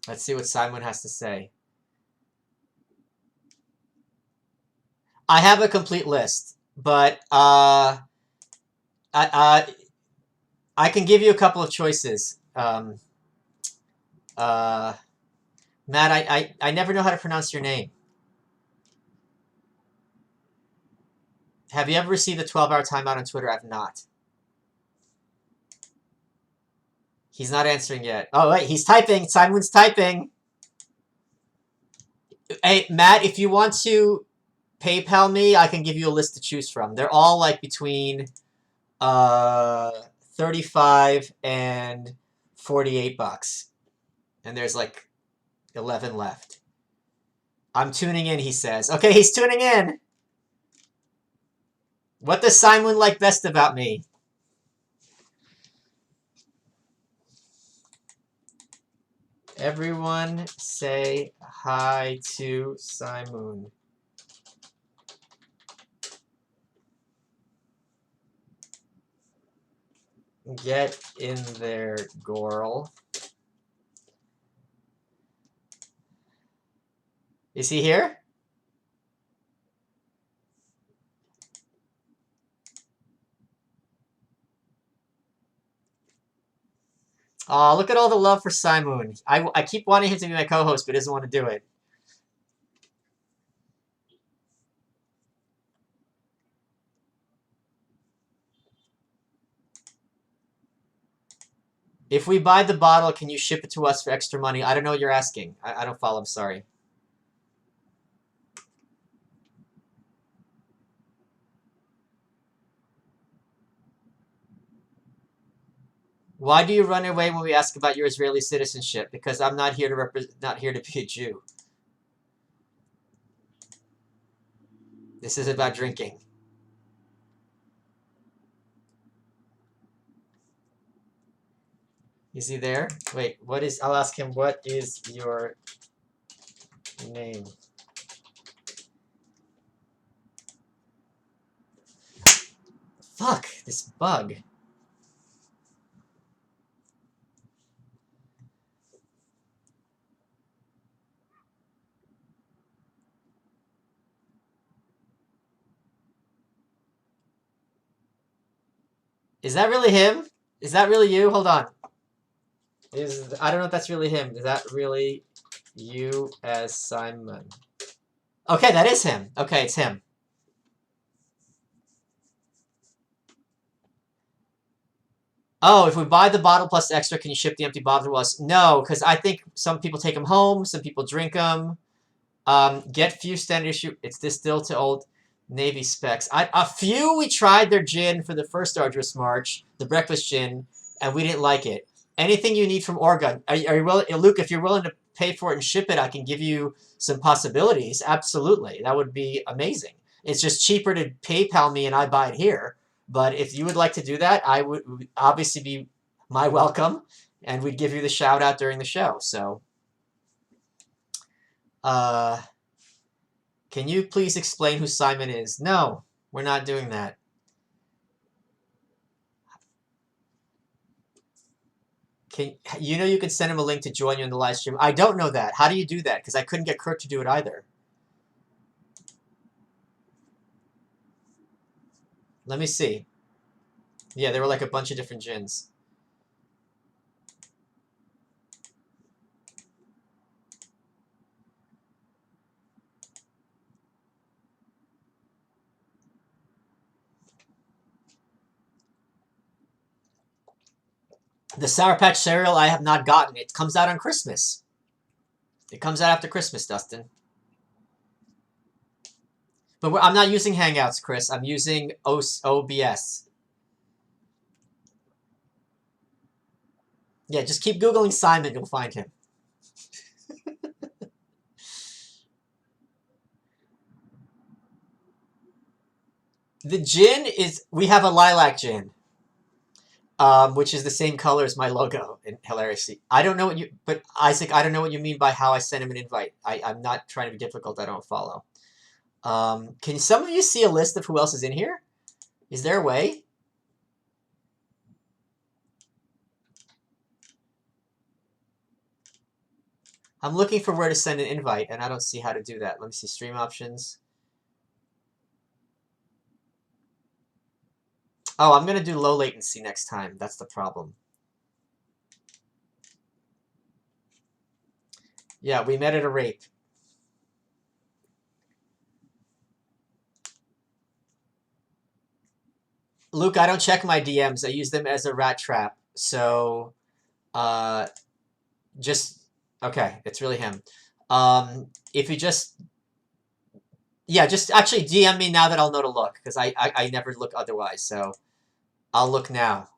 Speaker 1: Let's see what Simon has to say. I have a complete list, but I can give you a couple of choices. Uh, Matt, I never know how to pronounce your name. Have you ever received a 12-hour timeout on Twitter? I've not. He's not answering yet. Oh, wait, he's typing. Simon's typing. Hey, Matt, if you want to PayPal me, I can give you a list to choose from. They're all like between 35 and $48. And there's like 11 left. I'm tuning in, he says. Okay, he's tuning in. What does Simon like best about me? Everyone say hi to Simon. Get in there, girl. Is he here? Oh, look at all the love for Simon. I keep wanting him to be my co-host, but he doesn't want to do it. If we buy the bottle, can you ship it to us for extra money? I don't know what you're asking. I don't follow. I'm sorry. Why do you run away when we ask about your Israeli citizenship? Because I'm not here to not here to be a Jew. This is about drinking. Is he there? Wait, what is... I'll ask him, what is your name? Fuck, this bug. Is that really him? Is that really you? Hold on. I don't know if that's really him. Is that really you as Simon? Okay, that is him. Okay, it's him. Oh, if we buy the bottle plus extra, can you ship the empty bottle to us? No, because I think some people take them home, some people drink them. Get few standard issue. It's distilled to Old Navy specs. A few we tried their gin for the first Arduous March, the breakfast gin, and we didn't like it. Anything you need from Oregon? Are you willing, Luke? If you're willing to pay for it and ship it, I can give you some possibilities. Absolutely, that would be amazing. It's just cheaper to PayPal me and I buy it here. But if you would like to do that, I would obviously be my welcome, and we'd give you the shout out during the show. So, can you please explain who Simon is? No, we're not doing that. You can send him a link to join you in the live stream. I don't know that. How do you do that? Because I couldn't get Kurt to do it either. Let me see. Yeah, there were like a bunch of different gins. The Sour Patch cereal I have not gotten. It comes out on Christmas. It comes out after Christmas, Dustin. But I'm not using Hangouts, Chris. I'm using OBS. Yeah, just keep Googling Simon. You'll find him. The gin is... We have a lilac gin. Which is the same color as my logo, and hilariously. I don't know what you... But, Isaac, I don't know what you mean by how I sent him an invite. I'm not trying to be difficult. I don't follow. Can some of you see a list of who else is in here? Is there a way? I'm looking for where to send an invite, and I don't see how to do that. Let me see. Stream options. Oh, I'm going to do low latency next time. That's the problem. Yeah, we met at a rape. Luke, I don't check my DMs. I use them as a rat trap. So, just... Okay, it's really him. If you just... Yeah, just actually DM me now that I'll know to look, because I never look otherwise, so I'll look now.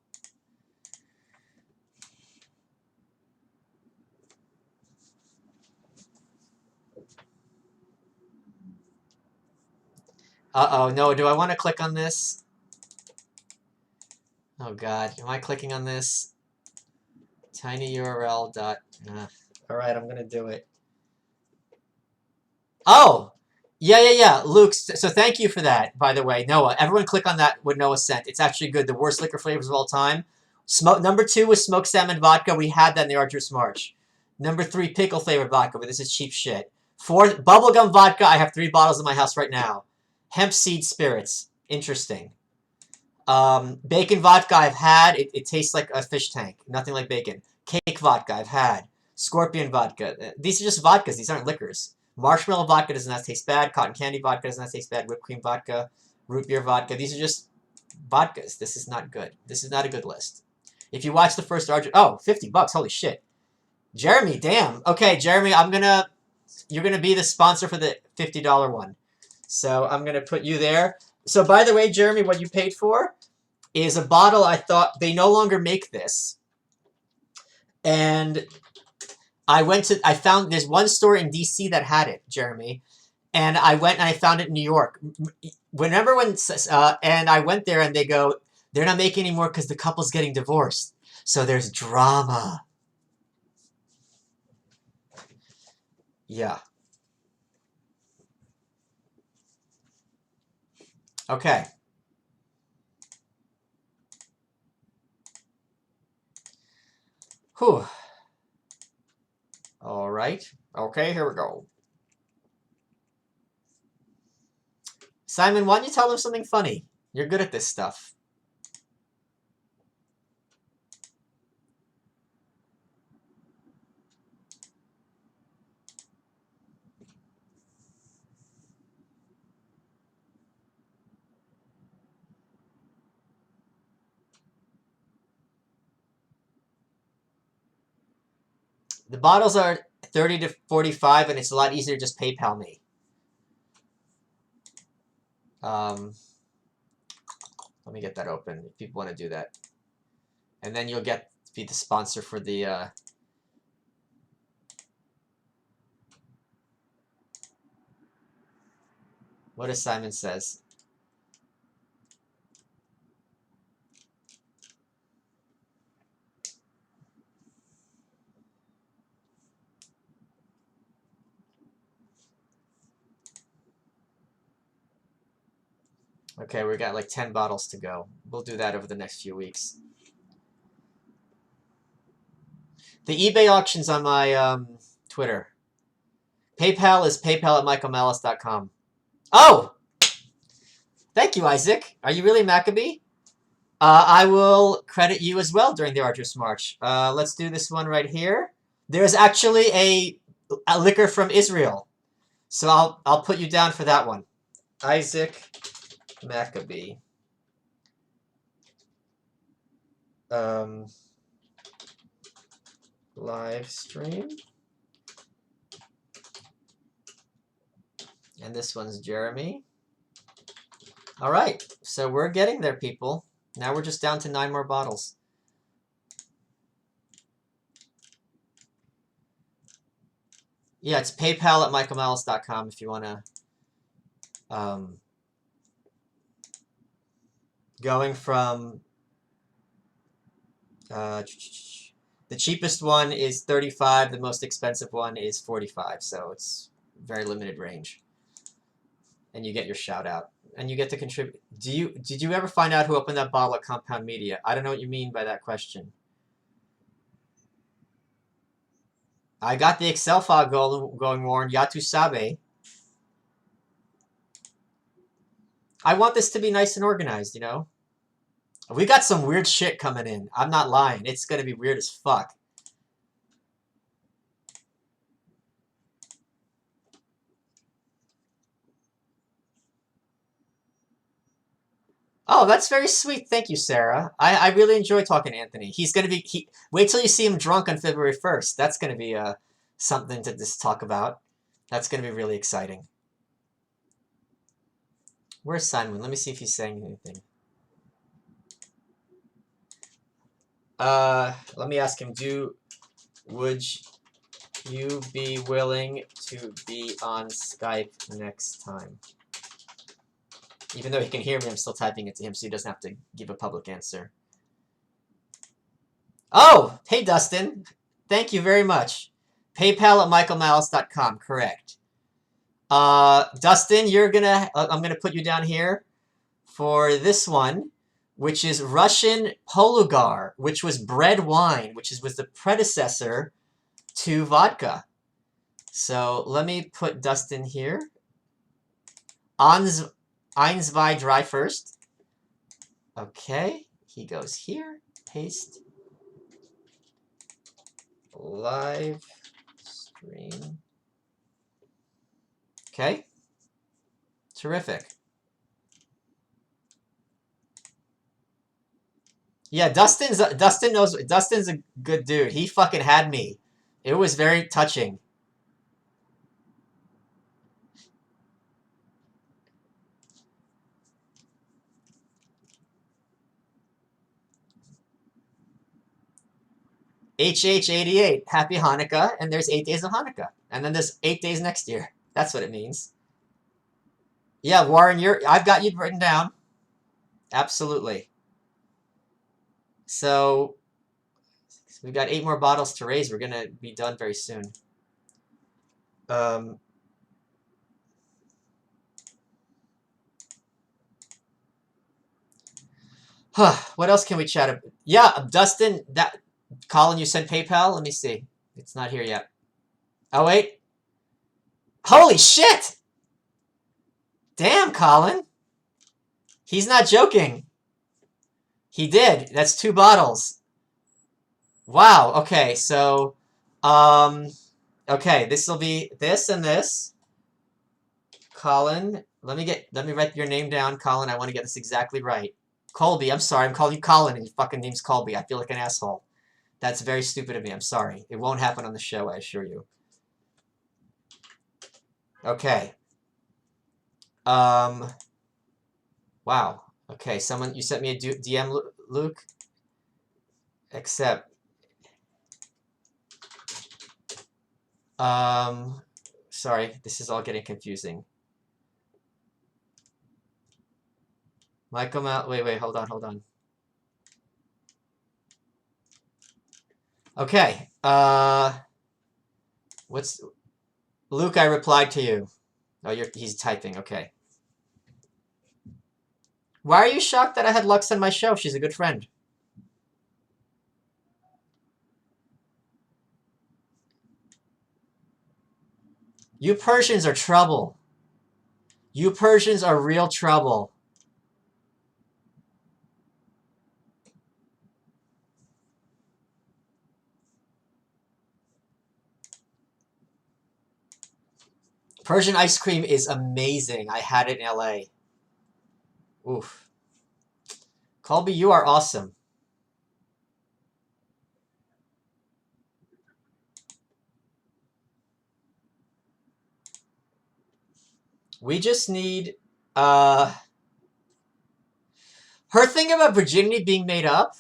Speaker 1: Uh-oh, no, do I want to click on this? Oh god, am I clicking on this? tinyurl dot... Alright, I'm gonna do it. Oh! Yeah. Luke, so thank you for that, by the way. Noah, everyone click on that what Noah sent. It's actually good. The worst liquor flavors of all time. Number 2 was smoked salmon vodka. We had that in the Arduous March. Number 3, pickle flavored vodka, but this is cheap shit. 4, bubblegum vodka. I have 3 bottles in my house right now. Hemp seed spirits. Interesting. Bacon vodka I've had. It tastes like a fish tank. Nothing like bacon. Cake vodka I've had. Scorpion vodka. These are just vodkas. These aren't liquors. Marshmallow vodka does not taste bad. Cotton candy vodka does not taste bad. Whipped cream vodka. Root beer vodka. These are just vodkas. This is not good. This is not a good list. If you watch the first Argent... Oh, $50. Holy shit. Jeremy, damn. Okay, Jeremy, you're gonna be the sponsor for the $50 one. So I'm gonna put you there. So by the way, Jeremy, what you paid for is a bottle. I thought they no longer make this. And I found there's one store in DC that had it, Jeremy. And I went and I found it in New York. And I went there and they go, they're not making anymore because the couple's getting divorced. So there's drama. Yeah. Okay. Whew. All right. Okay, here we go. Simon, why don't you tell them something funny? You're good at this stuff. The bottles are 30 to 45, and it's a lot easier to just PayPal me. Let me get that open if people want to do that. And then you'll be the sponsor for the... What does Simon says? Okay, we got like 10 bottles to go. We'll do that over the next few weeks. The eBay auction's on my Twitter. PayPal is paypal@michaelmalice.com. Oh! Thank you, Isaac. Are you really Maccabee? I will credit you as well during the Arduous March. Let's do this one right here. There's actually a liquor from Israel. So I'll put you down for that one. Isaac Maccabee. live stream. And this one's Jeremy. All right, so we're getting there, people. Now we're just down to 9 more bottles. Yeah, it's PayPal at michaelmalice.com if you want to. Going from the cheapest one is 35, the most expensive one is 45, so it's very limited range. And you get your shout out. And you get to contribute. Did you ever find out who opened that bottle at Compound Media? I don't know what you mean by that question. I got the Excel file going, Warren. Yatu Sabe. I want this to be nice and organized, you know? We got some weird shit coming in. I'm not lying. It's going to be weird as fuck. Oh, that's very sweet. Thank you, Sarah. I really enjoy talking to Anthony. He's going to be... wait till you see him drunk on February 1st. That's going to be something to just talk about. That's going to be really exciting. Where's Simon? Let me see if he's saying anything. Let me ask him, would you be willing to be on Skype next time? Even though he can hear me, I'm still typing it to him so he doesn't have to give a public answer. Oh, hey Dustin. Thank you very much. PayPal at michaelmalice.com, correct. Dustin, I'm gonna put you down here for this one, which is Russian Polugar, which was bread wine, which was the predecessor to vodka. So let me put Dustin here. Eins, zwei, dry first. Okay, he goes here. Paste. Live stream. Okay. Terrific. Yeah, Dustin's a good dude. He fucking had me. It was very touching. HH88, Happy Hanukkah, and there's 8 days of Hanukkah. And then there's 8 days next year. That's what it means. Yeah, Warren, I've got you written down. Absolutely. So we've got 8 more bottles to raise. We're gonna be done very soon. What else can we chat about? Yeah, Dustin, Colin, you sent PayPal? Let me see. It's not here yet. Oh, wait. Holy shit! Damn, Colin. He's not joking. He did. That's 2 bottles. Wow. Okay, so, okay, this will be this and this. Colin, let me write your name down, Colin. I want to get this exactly right. Colby, I'm sorry. I'm calling you Colin and your fucking name's Colby. I feel like an asshole. That's very stupid of me. I'm sorry. It won't happen on the show, I assure you. Okay. Wow. Okay, you sent me a DM, Luke? Accept. Sorry, this is all getting confusing. Michael wait, hold on. Okay, Luke, I replied to you. Oh, he's typing, okay. Why are you shocked that I had Lux on my show? She's a good friend. You Persians are trouble. You Persians are real trouble. Persian ice cream is amazing. I had it in LA. Oof. Colby, you are awesome. We just need her thing about virginity being made up.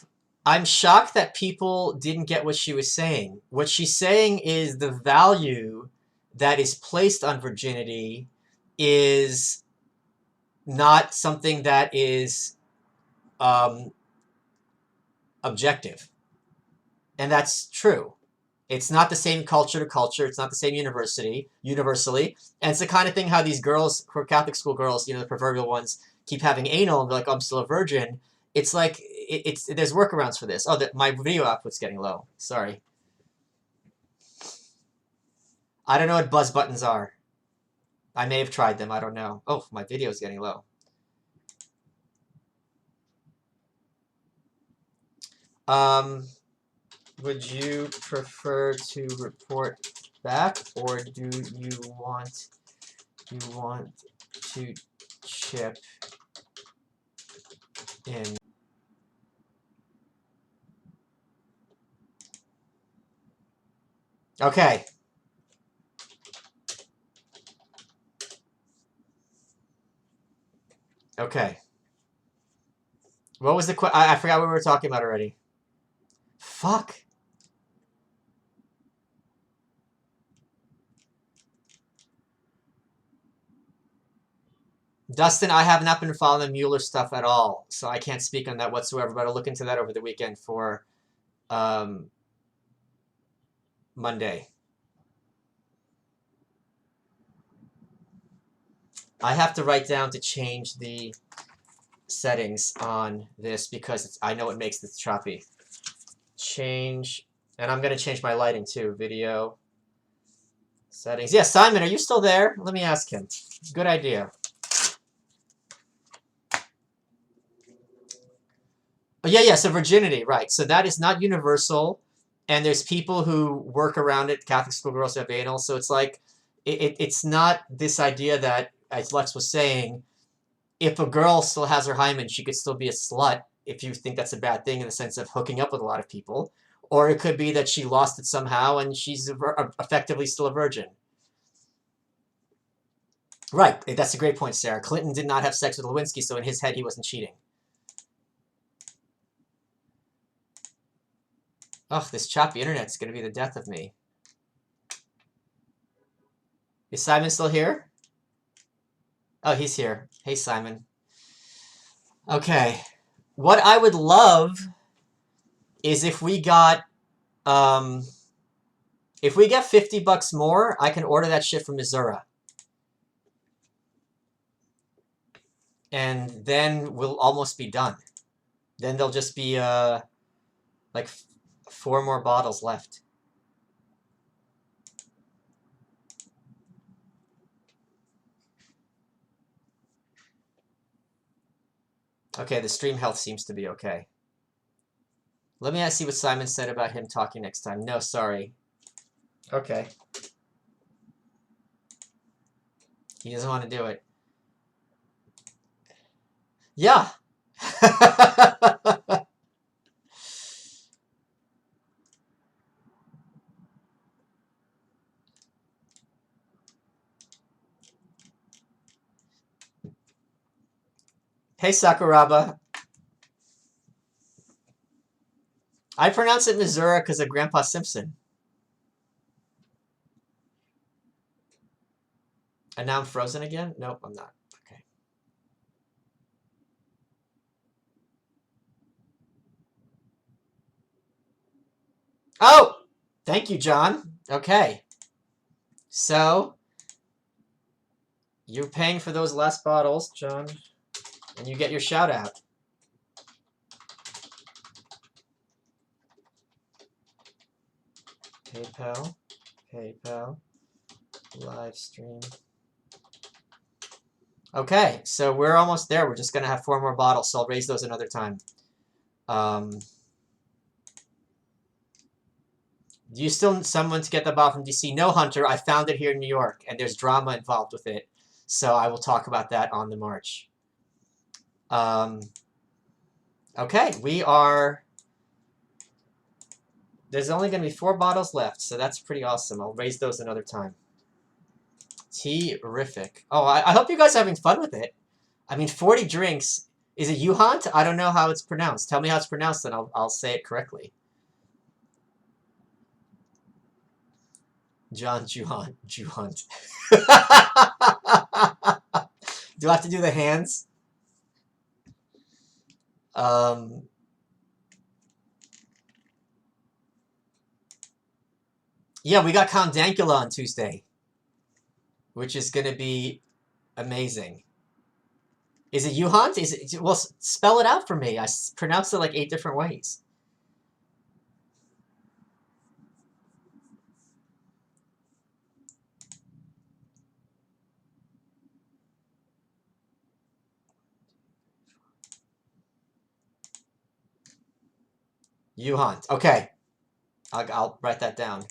Speaker 1: I'm shocked that people didn't get what she was saying. What she's saying is the value that is placed on virginity is not something that is um, objective. And that's true. It's not the same culture to culture. It's not the same universally. And it's the kind of thing how these girls, who are Catholic school girls, the proverbial ones, keep having anal and be like, oh, I'm still a virgin. It's like, there's workarounds for this. Oh, my video output's getting low. Sorry. I don't know what buzz buttons are. I may have tried them. I don't know. Oh, my video's getting low. Would you prefer to report back, or do you want to chip in? Okay. Okay. What was the I forgot what we were talking about already. Fuck. Dustin, I have not been following the Mueller stuff at all, so I can't speak on that whatsoever, but I'll look into that over the weekend for Monday. I have to write down to change the settings on this because I know it makes it choppy. Change, and I'm going to change my lighting too. Video settings. Yeah, Simon, are you still there? Let me ask him. Good idea. But yeah, so virginity, right. So that is not universal, and there's people who work around it. Catholic school girls have anal, so it's like, it's not this idea that, as Lex was saying, if a girl still has her hymen, she could still be a slut if you think that's a bad thing in the sense of hooking up with a lot of people. Or it could be that she lost it somehow and she's effectively still a virgin. Right, that's a great point, Sarah. Clinton did not have sex with Lewinsky, so in his head he wasn't cheating. Ugh, this choppy internet's going to be the death of me. Is Simon still here? Oh, he's here. Hey, Simon. Okay. What I would love is if we got, if we get $50 more, I can order that shit from Missouri. And then we'll almost be done. Then there'll just be, like 4 more bottles left. Okay, the stream health seems to be okay. Let me see what Simon said about him talking next time. No, sorry. Okay. He doesn't want to do it. Yeah. Hey, Sakuraba. I pronounce it Missouri because of Grandpa Simpson. And now I'm frozen again? Nope, I'm not. Okay. Oh! Thank you, John. Okay. So, you're paying for those last bottles, John, and you get your shout out. PayPal, live stream. Okay, so we're almost there. We're just going to have 4 more bottles, so I'll raise those another time. Do you still need someone to get the bottle from DC? No, Hunter. I found it here in New York, and there's drama involved with it. So I will talk about that on the march. Okay, we are... There's only going to be 4 bottles left, so that's pretty awesome. I'll raise those another time. Terrific. Oh, I hope you guys are having fun with it. I mean, 40 drinks. Is it Juhant? I don't know how it's pronounced. Tell me how it's pronounced, and I'll say it correctly. John Juhant. Juhant. Do I have to do the hands? Um, yeah, we got Count Dankula on Tuesday, which is going to be amazing. Is it Juhant? Is it, well, spell it out for me. I pronounced it like 8 different ways. Juhant. Okay. I'll write that down.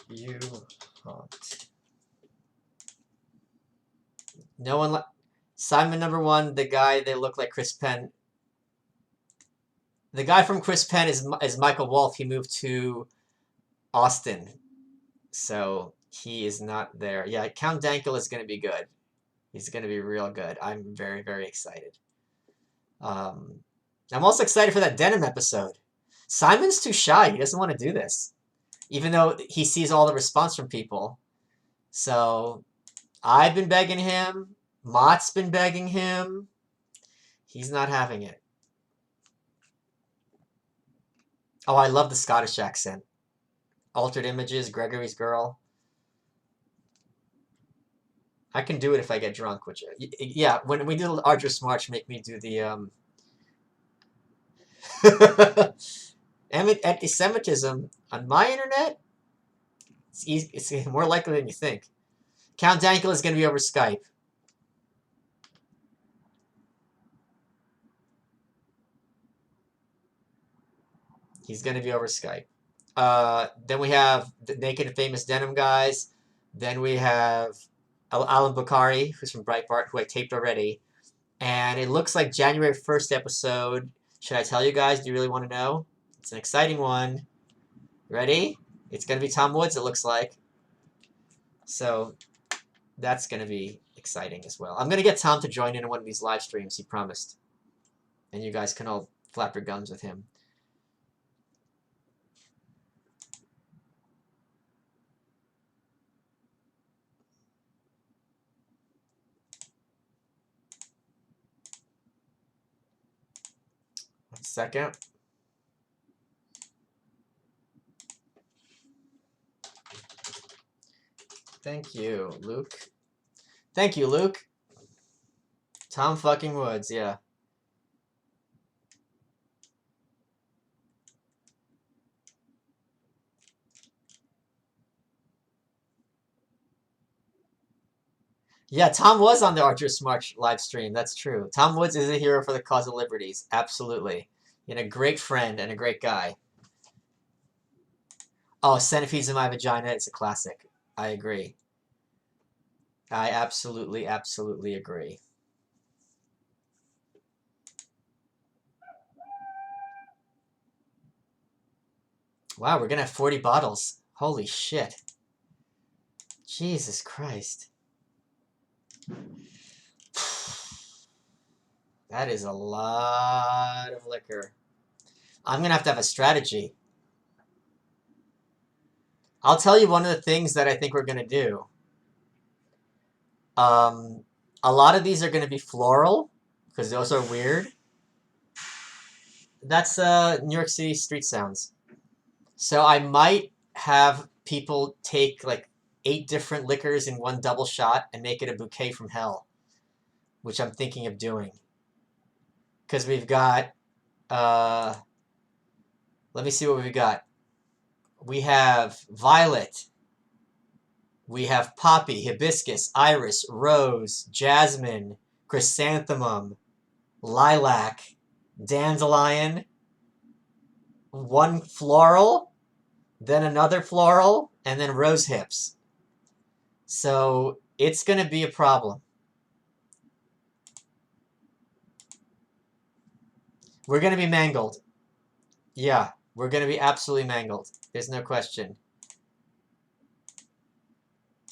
Speaker 1: Juhant. No one like Simon number 1, the guy they look like Chris Penn. The guy from Chris Penn is Michael Wolff. He moved to Austin. So he is not there. Yeah, Count Dankula is going to be good. He's going to be real good. I'm very, very excited. I'm also excited for that denim episode. Simon's too shy. He doesn't want to do this, even though he sees all the response from people. So I've been begging him. Mott's been begging him. He's not having it. Oh, I love the Scottish accent. Altered Images, Gregory's Girl. I can do it if I get drunk, which, yeah, when we do the Arduous March, make me do the, anti-Semitism on my internet, it's easy, it's more likely than you think. Count Dankula is going to be over Skype. He's going to be over Skype. Then we have the Naked and Famous Denim guys. Then we have Alan Bukhari, who's from Breitbart, who I taped already. And it looks like January 1st episode. Should I tell you guys? Do you really want to know? It's an exciting one. Ready? It's going to be Tom Woods, it looks like. So that's going to be exciting as well. I'm going to get Tom to join in one of these live streams, he promised. And you guys can all flap your gums with him. One second. Thank you, Luke. Thank you, Luke. Tom fucking Woods, yeah. Yeah, Tom was on the Arduous March live stream. That's true. Tom Woods is a hero for the cause of liberties. Absolutely. And a great friend and a great guy. Oh, Centipedes in My Vagina. It's a classic. I agree. I absolutely, absolutely agree. Wow, we're gonna have 40 bottles. Holy shit. Jesus Christ. That is a lot of liquor. I'm gonna have to have a strategy. I'll tell you one of the things that I think we're gonna do. A lot of these are gonna be floral, because those are weird. That's New York City street sounds. So I might have people take like 8 different liquors in one double shot and make it a bouquet from hell, which I'm thinking of doing. Because we've got, let me see what we've got. We have violet. We have poppy, hibiscus, iris, rose, jasmine, chrysanthemum, lilac, dandelion, one floral, then another floral, and then rose hips. So it's going to be a problem. We're going to be mangled. Yeah, we're going to be absolutely mangled. There's no question.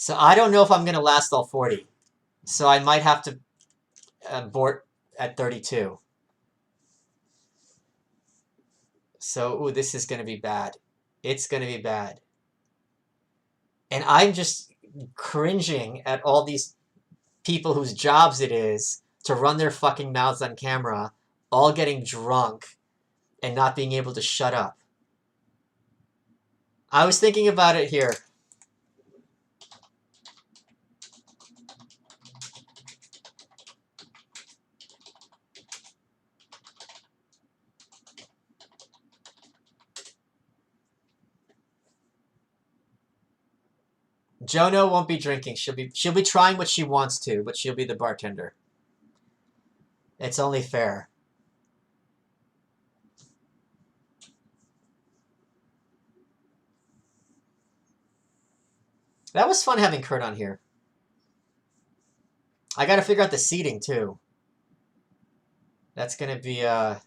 Speaker 1: So I don't know if I'm going to last all 40. So I might have to abort at 32. So, ooh, this is going to be bad. It's going to be bad. And I'm just cringing at all these people whose jobs it is to run their fucking mouths on camera, all getting drunk and not being able to shut up. I was thinking about it here. Jono won't be drinking. She'll be trying what she wants to, but she'll be the bartender. It's only fair. That was fun having Kurt on here. I got to figure out the seating too. That's going to be a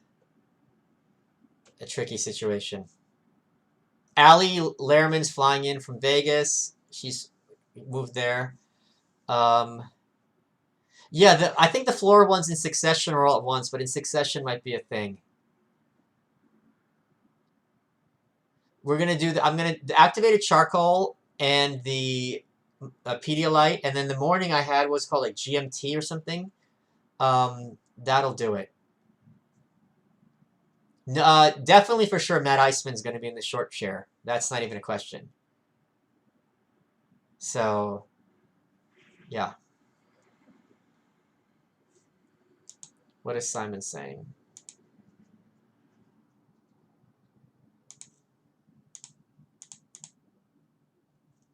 Speaker 1: tricky situation. Allie Lehrman's flying in from Vegas. She's moved there. Yeah, I think the floor ones in succession are all at once, but in succession might be a thing. We're gonna do I'm gonna activate a charcoal and the Pedialyte, and then the morning I had was called like GMT or something. That'll do it. Definitely for sure, Matt Iceman's gonna be in the short chair. That's not even a question. So, yeah. What is Simon saying?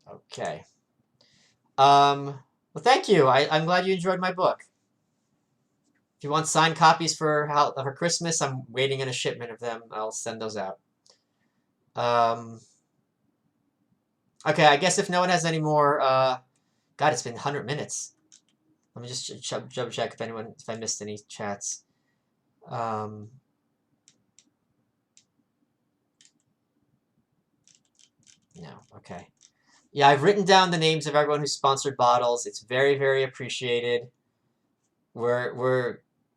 Speaker 1: Okay. Well, thank you. I'm glad you enjoyed my book. If you want signed copies for Christmas, I'm waiting on a shipment of them. I'll send those out. Okay, I guess if no one has any more, God, it's been 100 minutes. Let me just double check if I missed any chats. No, okay. Yeah, I've written down the names of everyone who sponsored bottles. It's very, very appreciated.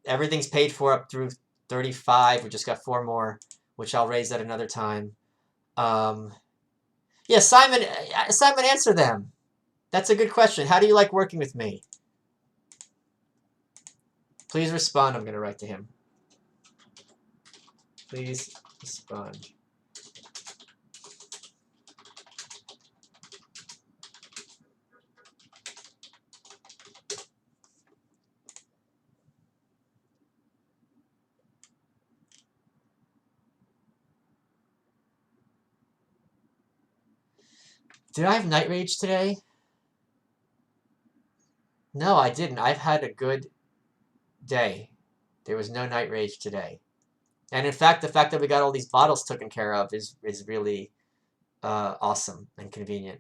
Speaker 1: Everything's paid for up through 35. We just got 4 more, which I'll raise at another time. Yeah, Simon, answer them. That's a good question. How do you like working with me? Please respond. I'm going to write to him. Please respond. Did I have night rage today? No, I didn't. I've had a good day. There was no night rage today. And in fact, the fact that we got all these bottles taken care of is really awesome and convenient.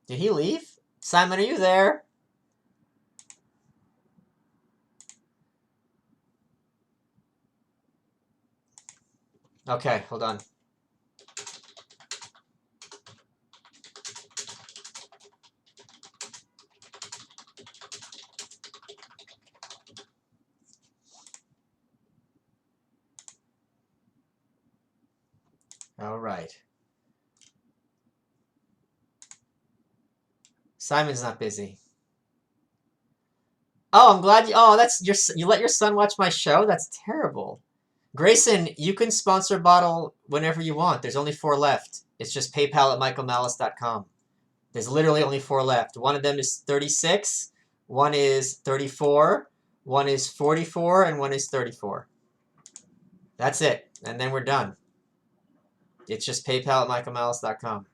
Speaker 1: Did he leave? Simon, are you there? Okay, hold on. All right. Simon's not busy. Oh, I'm glad you let your son watch my show? That's terrible. Grayson, you can sponsor a bottle whenever you want. There's only 4 left. It's just PayPal@michaelmalice.com. There's literally only 4 left. One of them is 36, one is 34, one is 44, and one is 34. That's it. And then we're done. It's just PayPal@michaelmalice.com.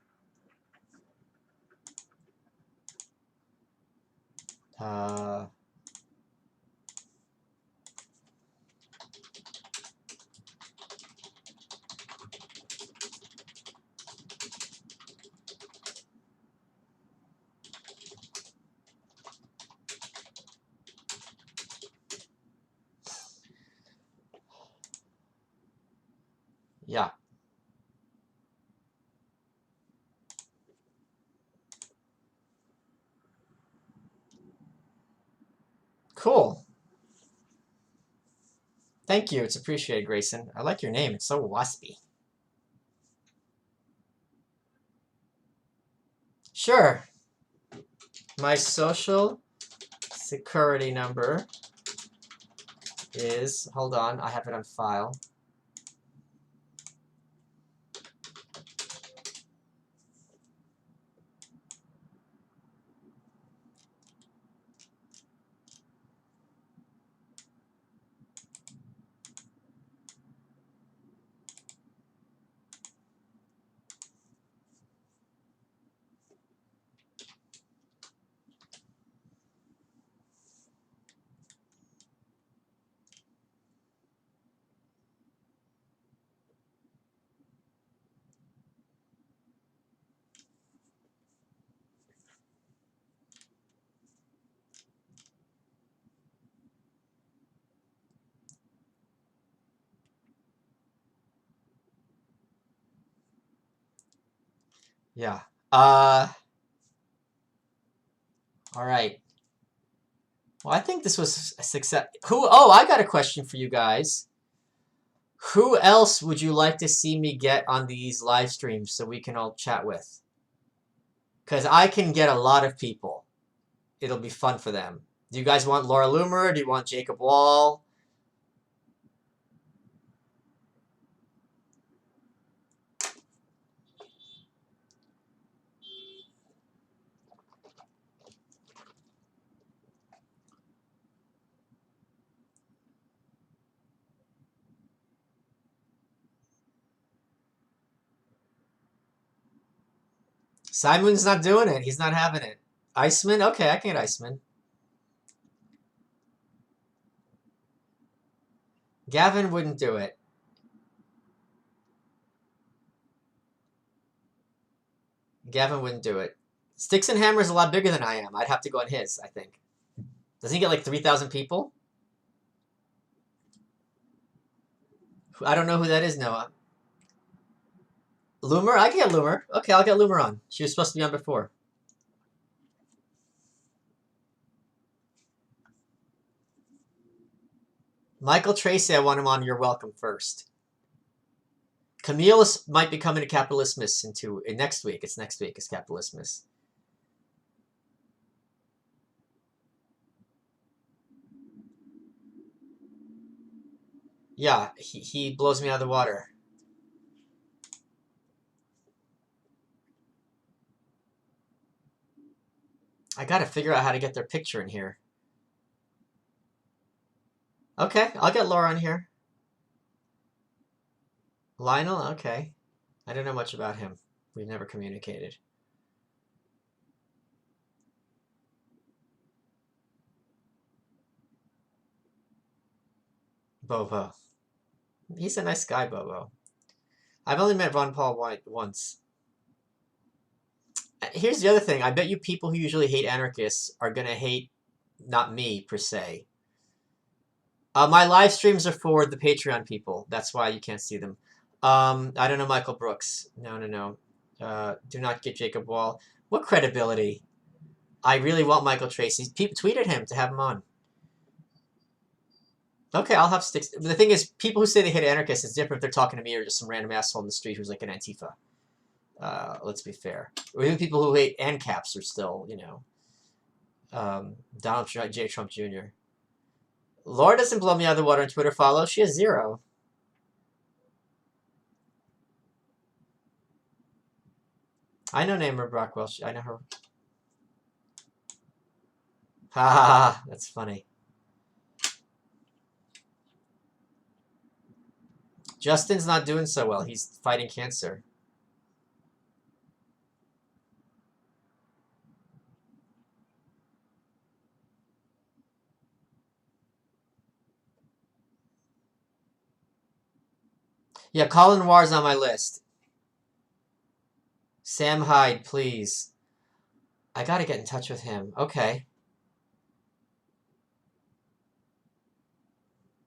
Speaker 1: Yeah. Cool. Thank you. It's appreciated, Grayson. I like your name. It's so waspy. Sure. My social security number is, hold on, I have it on file. Yeah. All right. Well, I think this was a success. Oh, I got a question for you guys. Who else would you like to see me get on these live streams so we can all chat with? Because I can get a lot of people. It'll be fun for them. Do you guys want Laura Loomer? Do you want Jacob Wall? Simon's not doing it. He's not having it. Iceman? Okay, I can get Iceman. Gavin wouldn't do it. Gavin wouldn't do it. Sticks and Hammer's a lot bigger than I am. I'd have to go on his, I think. Doesn't he get like 3,000 people? I don't know who that is, Noah. Loomer? I can get Loomer. Okay, I'll get Loomer on. She was supposed to be on before. Michael Tracy, I want him on You're Welcome first. Camille might be coming to Capitalismus in next week. It's next week. It's Capitalismus. Yeah, he blows me out of the water. I gotta figure out how to get their picture in here. Okay, I'll get Laura on here. Lionel? Okay. I don't know much about him. We've never communicated. Bobo. He's a nice guy, Bobo. I've only met Ron Paul White once. Here's the other thing. I bet you people who usually hate anarchists are going to hate not me, per se. My live streams are for the Patreon people. That's why you can't see them. I don't know Michael Brooks. No. Do not get Jacob Wall. What credibility? I really want Michael Tracy. People tweeted him to have him on. Okay, I'll have Sticks. The thing is, people who say they hate anarchists is different if they're talking to me or just some random asshole in the street who's like an Antifa. Let's be fair. Or even people who hate ANCAPs are still, Donald J. Trump Jr. Laura doesn't blow me out of the water on Twitter follow. She has 0. I know Namer Brockwell. I know her. Ha ha ha. That's funny. Justin's not doing so well. He's fighting cancer. Yeah, Colin War's on my list. Sam Hyde, please. I gotta get in touch with him. Okay.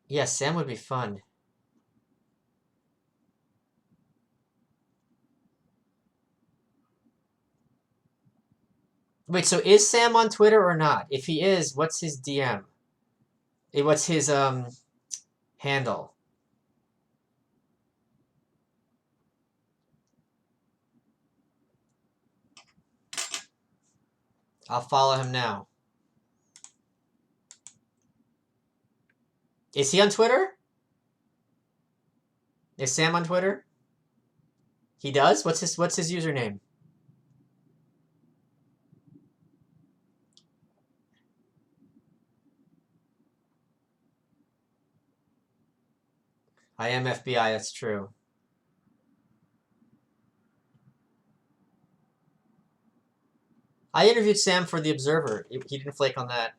Speaker 1: Yeah, Sam would be fun. Wait, so is Sam on Twitter or not? If he is, what's his DM? What's his handle? I'll follow him now. Is he on Twitter? Is Sam on Twitter? He does? What's his username? I am FBI, that's true. I interviewed Sam for The Observer. He didn't flake on that.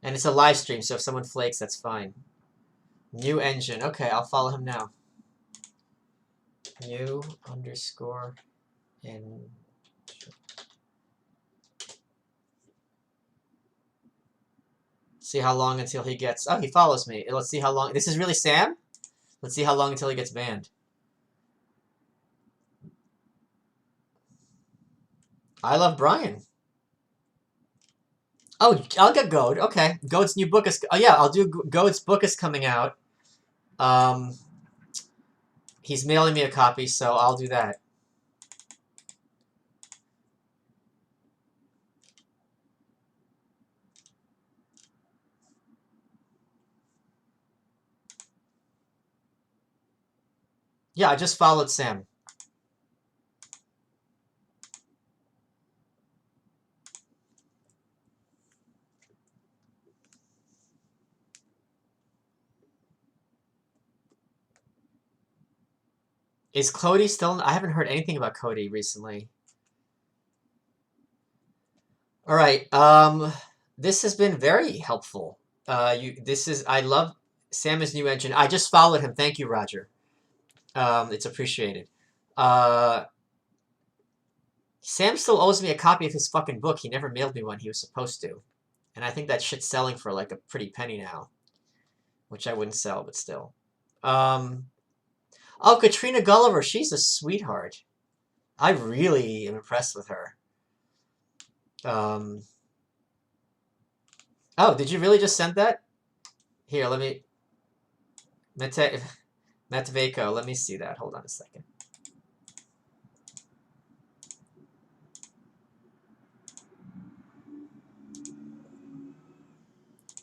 Speaker 1: And it's a live stream, so if someone flakes, that's fine. New engine. Okay, I'll follow him now. New underscore and see how long until he gets. Oh, he follows me. Let's see how long. This is really Sam? Let's see how long until he gets banned. I love Brian. Oh, I'll get Goad. Okay, Goad's new book is. Oh yeah, I'll do Goad's book is coming out. Um, he's mailing me a copy, so I'll do that. Yeah, I just followed Sam. Is Cody still? I haven't heard anything about Cody recently. All right. This has been very helpful. I love Sam's new engine. I just followed him. Thank you, Roger. It's appreciated. Uh, Sam still owes me a copy of his fucking book. He never mailed me one. He was supposed to, and I think that shit's selling for like a pretty penny now, which I wouldn't sell, but still. Um, oh, Katrina Gulliver. She's a sweetheart. I really am impressed with her. Um, oh, did you really just send that? Here, let me. Mete, Matveiko, let me see that. Hold on a second.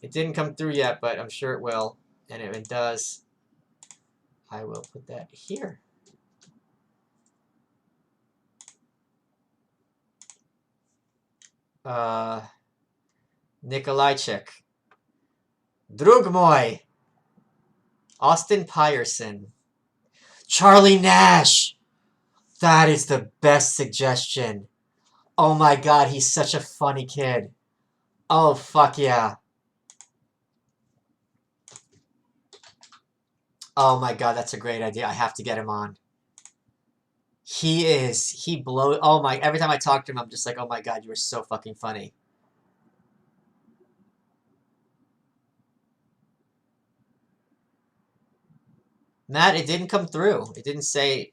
Speaker 1: It didn't come through yet, but I'm sure it will. And if it does, I will put that here. Nikolajczyk. Drugmoy. Austin Pyerson. Charlie Nash. That is the best suggestion. Oh my god, he's such a funny kid. Oh, fuck yeah. Oh my god, that's a great idea. I have to get him on. He blows. Oh my, every time I talk to him, I'm just like, oh my god, you were so fucking funny. Matt, it didn't come through. It didn't say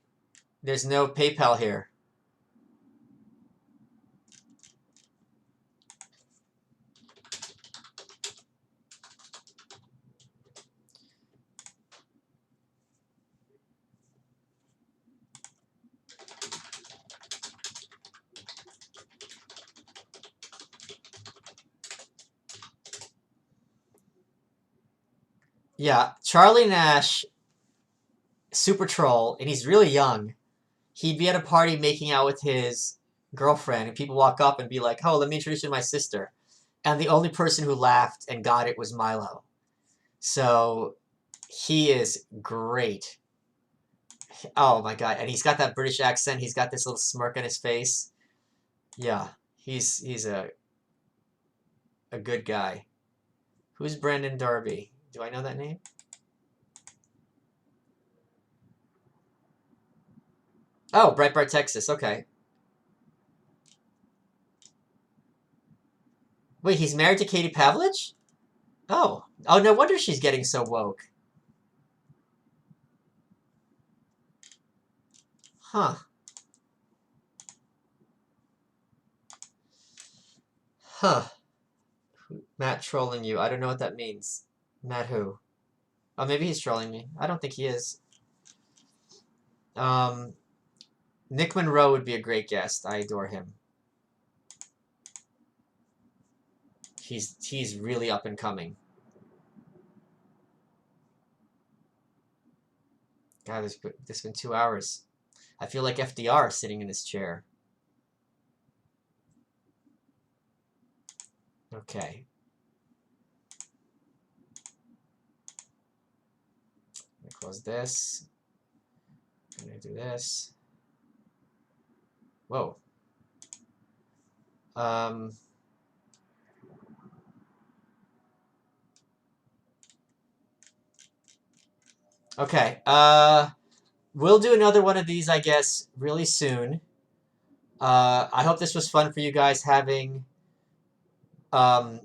Speaker 1: there's no PayPal here. Yeah, Charlie Nash, super troll, and he's really young. He'd be at a party making out with his girlfriend, and people walk up and be like, "Oh, let me introduce you to my sister." And the only person who laughed and got it was Milo. So he is great. Oh my god, and he's got that British accent. He's got this little smirk on his face. Yeah, he's a good guy. Who's Brandon Darby? Do I know that name? Oh, Breitbart, Texas. Okay. Wait, he's married to Katie Pavlich? Oh. Oh, no wonder she's getting so woke. Huh. Huh. Matt trolling you. I don't know what that means. Matt who? Oh, maybe he's trolling me. I don't think he is. Um, Nick Monroe would be a great guest. I adore him. He's really up and coming. God, this has been 2 hours. I feel like FDR sitting in his chair. Okay. I'm gonna close this. I'm gonna do this. Whoa. Um. Okay. We'll do another one of these, I guess, really soon. I hope this was fun for you guys having um,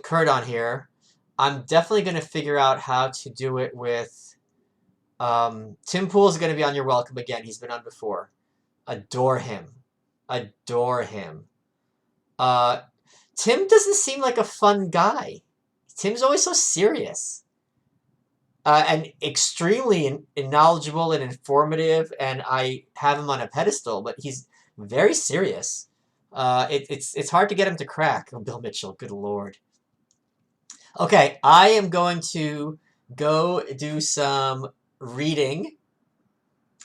Speaker 1: Kurt on here. I'm definitely going to figure out how to do it with Tim Pool's going to be on Your Welcome again. He's been on before. Adore him. Adore him. Uh, Tim doesn't seem like a fun guy. Tim's always so serious. And extremely knowledgeable and informative, and I have him on a pedestal, but he's very serious. It's hard to get him to crack. Oh, Bill Mitchell, good lord. Okay, I am going to go do some reading.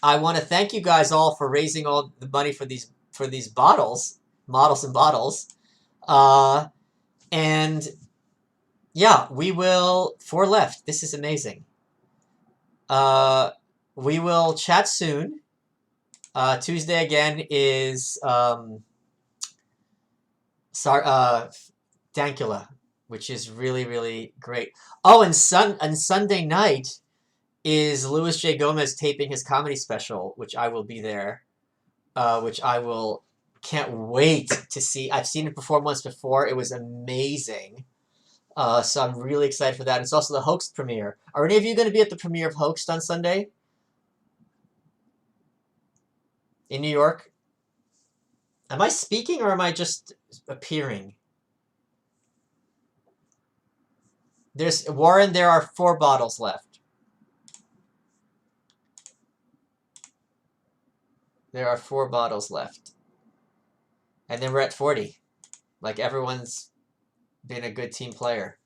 Speaker 1: I want to thank you guys all for raising all the money for these bottles, models and bottles. And yeah, we will. Four left. This is amazing. We will chat soon. Tuesday again is Dankula, which is really, really great. Oh, and Sunday night is Louis J. Gomez taping his comedy special, which I will be there. Which I will can't wait to see. I've seen it perform once before. It was amazing. So I'm really excited for that. It's also the Hoaxed premiere. Are any of you going to be at the premiere of Hoaxed on Sunday in New York? Am I speaking or am I just appearing? There's Warren, there are 4 bottles left. There are 4 bottles left. And then we're at 40. Like everyone's been a good team player.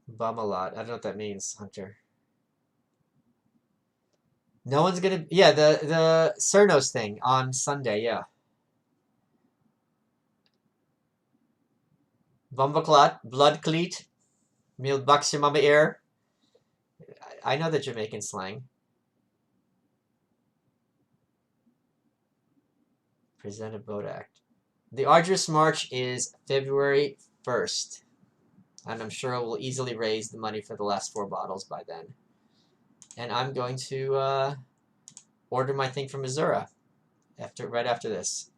Speaker 1: Bum a lot. I don't know what that means, Hunter. No one's gonna. Yeah, the Cernos thing on Sunday. Yeah. Bumbaclot, blood cleat, mil bucks your mama ear. I know the Jamaican slang. Present a boat act. The Arduous March is February 1st. And I'm sure we'll easily raise the money for the last 4 bottles by then. And I'm going to order my thing from Missouri right after this.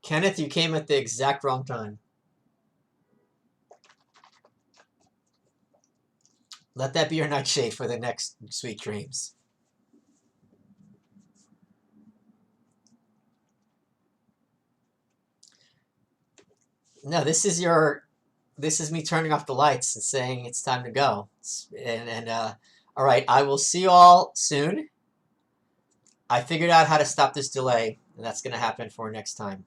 Speaker 1: Kenneth, you came at the exact wrong time. Let that be your nightshade for the next sweet dreams. No, this is me turning off the lights and saying it's time to go. All right, I will see you all soon. I figured out how to stop this delay, and that's going to happen for next time.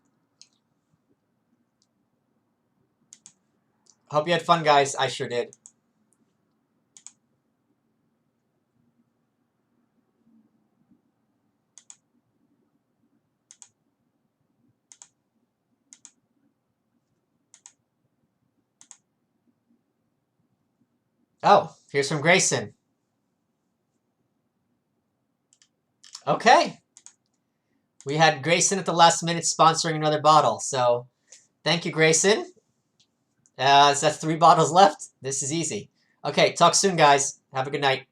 Speaker 1: Hope you had fun, guys. I sure did. Oh, here's from Grayson. Okay. We had Grayson at the last minute sponsoring another bottle. So thank you, Grayson. So that's 3 bottles left. This is easy. Okay, talk soon, guys. Have a good night.